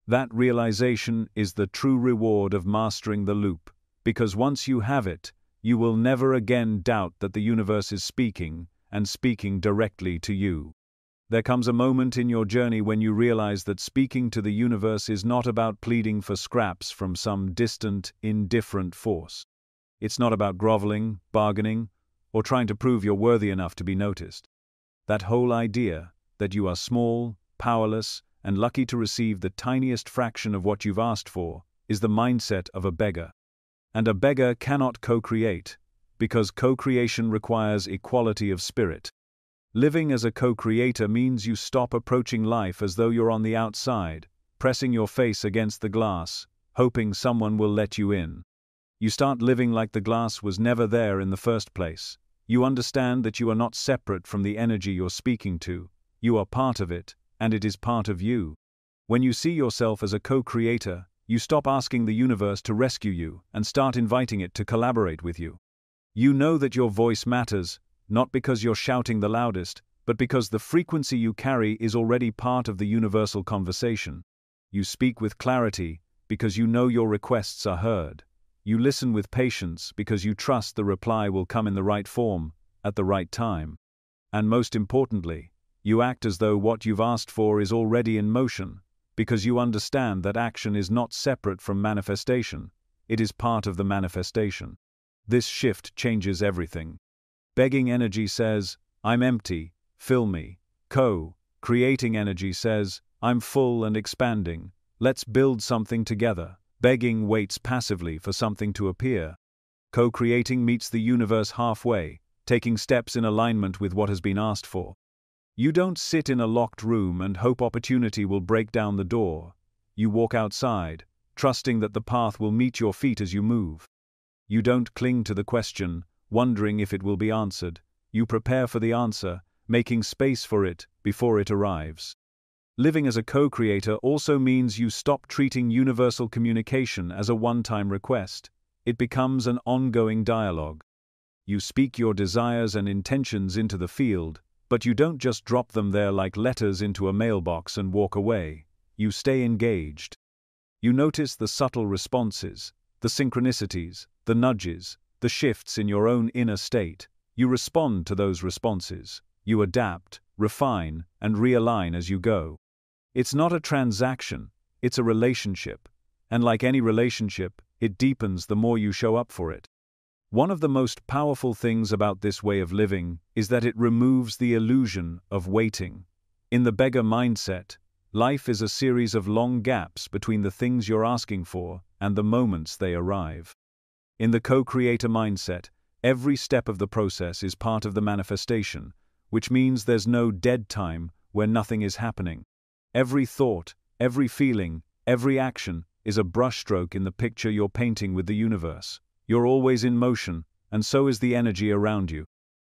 That realization is the true reward of mastering the loop, because once you have it, you will never again doubt that the universe is speaking, and speaking directly to you. There comes a moment in your journey when you realize that speaking to the universe is not about pleading for scraps from some distant, indifferent force. It's not about groveling, bargaining, or trying to prove you're worthy enough to be noticed. That whole idea, that you are small, powerless, and lucky to receive the tiniest fraction of what you've asked for, is the mindset of a beggar. And a beggar cannot co-create, because co-creation requires equality of spirit. Living as a co-creator means you stop approaching life as though you're on the outside, pressing your face against the glass, hoping someone will let you in. You start living like the glass was never there in the first place. You understand that you are not separate from the energy you're speaking to. You are part of it, and it is part of you. When you see yourself as a co-creator, you stop asking the universe to rescue you and start inviting it to collaborate with you. You know that your voice matters, not because you're shouting the loudest, but because the frequency you carry is already part of the universal conversation. You speak with clarity because you know your requests are heard. You listen with patience because you trust the reply will come in the right form, at the right time. And most importantly, you act as though what you've asked for is already in motion, because you understand that action is not separate from manifestation, it is part of the manifestation. This shift changes everything. Begging energy says, I'm empty, fill me. Co-creating energy says, I'm full and expanding, let's build something together. Begging waits passively for something to appear. Co-creating meets the universe halfway, taking steps in alignment with what has been asked for. You don't sit in a locked room and hope opportunity will break down the door. You walk outside, trusting that the path will meet your feet as you move. You don't cling to the question, wondering if it will be answered. You prepare for the answer, making space for it before it arrives. Living as a co-creator also means you stop treating universal communication as a one-time request. It becomes an ongoing dialogue. You speak your desires and intentions into the field, but you don't just drop them there like letters into a mailbox and walk away. You stay engaged. You notice the subtle responses, the synchronicities, the nudges, the shifts in your own inner state. You respond to those responses. You adapt, refine, and realign as you go. It's not a transaction, it's a relationship. And like any relationship, it deepens the more you show up for it. One of the most powerful things about this way of living is that it removes the illusion of waiting. In the beggar mindset, life is a series of long gaps between the things you're asking for and the moments they arrive. In the co-creator mindset, every step of the process is part of the manifestation, which means there's no dead time where nothing is happening. Every thought, every feeling, every action is a brushstroke in the picture you're painting with the universe. You're always in motion, and so is the energy around you.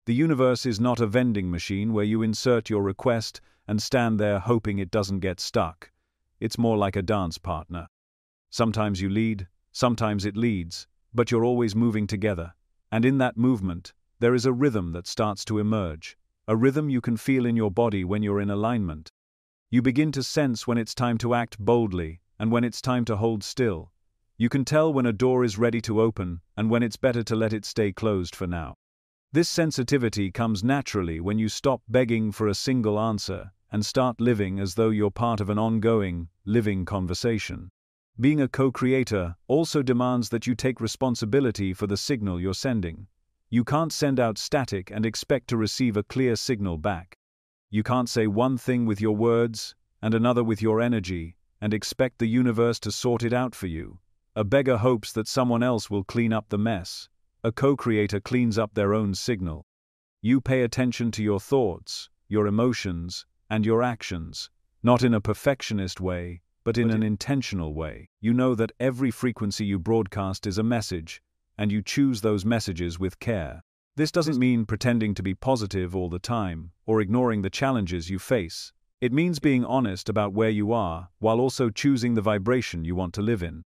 The universe is not a vending machine where you insert your request and stand there hoping it doesn't get stuck. It's more like a dance partner. Sometimes you lead, sometimes it leads, but you're always moving together. And in that movement, there is a rhythm that starts to emerge, a rhythm you can feel in your body when you're in alignment. You begin to sense when it's time to act boldly and when it's time to hold still. You can tell when a door is ready to open and when it's better to let it stay closed for now. This sensitivity comes naturally when you stop begging for a single answer and start living as though you're part of an ongoing, living conversation. Being a co-creator also demands that you take responsibility for the signal you're sending. You can't send out static and expect to receive a clear signal back. You can't say one thing with your words and another with your energy and expect the universe to sort it out for you. A beggar hopes that someone else will clean up the mess. A co-creator cleans up their own signal. You pay attention to your thoughts, your emotions, and your actions, not in a perfectionist way, but in an intentional way. You know that every frequency you broadcast is a message, and you choose those messages with care. This doesn't mean pretending to be positive all the time, or ignoring the challenges you face. It means being honest about where you are, while also choosing the vibration you want to live in.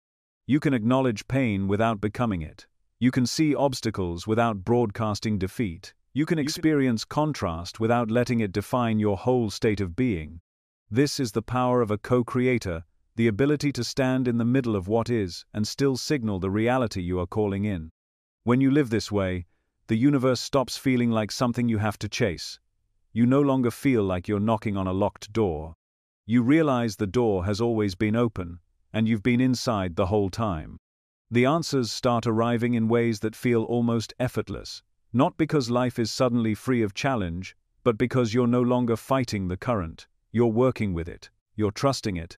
You can acknowledge pain without becoming it. You can see obstacles without broadcasting defeat. You can experience contrast without letting it define your whole state of being. This is the power of a co-creator, the ability to stand in the middle of what is and still signal the reality you are calling in. When you live this way, the universe stops feeling like something you have to chase. You no longer feel like you're knocking on a locked door. You realize the door has always been open, and you've been inside the whole time. The answers start arriving in ways that feel almost effortless, not because life is suddenly free of challenge, but because you're no longer fighting the current. You're working with it, you're trusting it,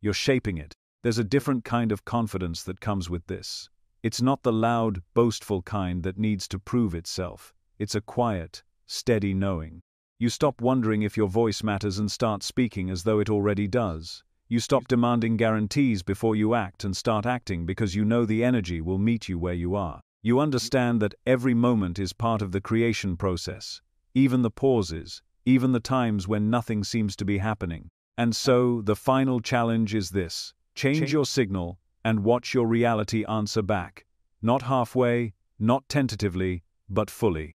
you're shaping it. There's a different kind of confidence that comes with this. It's not the loud, boastful kind that needs to prove itself. It's a quiet, steady knowing. You stop wondering if your voice matters and start speaking as though it already does. You stop demanding guarantees before you act and start acting because you know the energy will meet you where you are. You understand that every moment is part of the creation process, even the pauses, even the times when nothing seems to be happening. And so, the final challenge is this: change your signal and watch your reality answer back. Not halfway, not tentatively, but fully.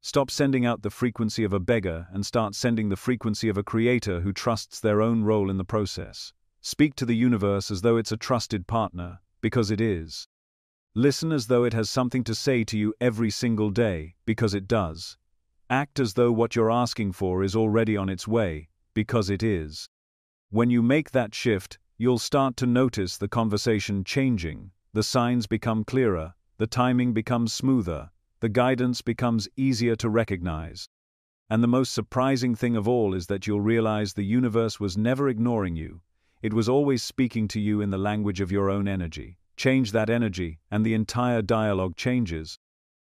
Stop sending out the frequency of a beggar and start sending the frequency of a creator who trusts their own role in the process. Speak to the universe as though it's a trusted partner, because it is. Listen as though it has something to say to you every single day, because it does. Act as though what you're asking for is already on its way, because it is. When you make that shift, you'll start to notice the conversation changing, the signs become clearer, the timing becomes smoother, the guidance becomes easier to recognize. And the most surprising thing of all is that you'll realize the universe was never ignoring you. It was always speaking to you in the language of your own energy. Change that energy, and the entire dialogue changes.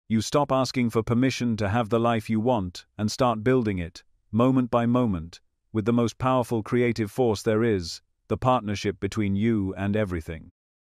You stop asking for permission to have the life you want and start building it, moment by moment, with the most powerful creative force there is, the partnership between you and everything.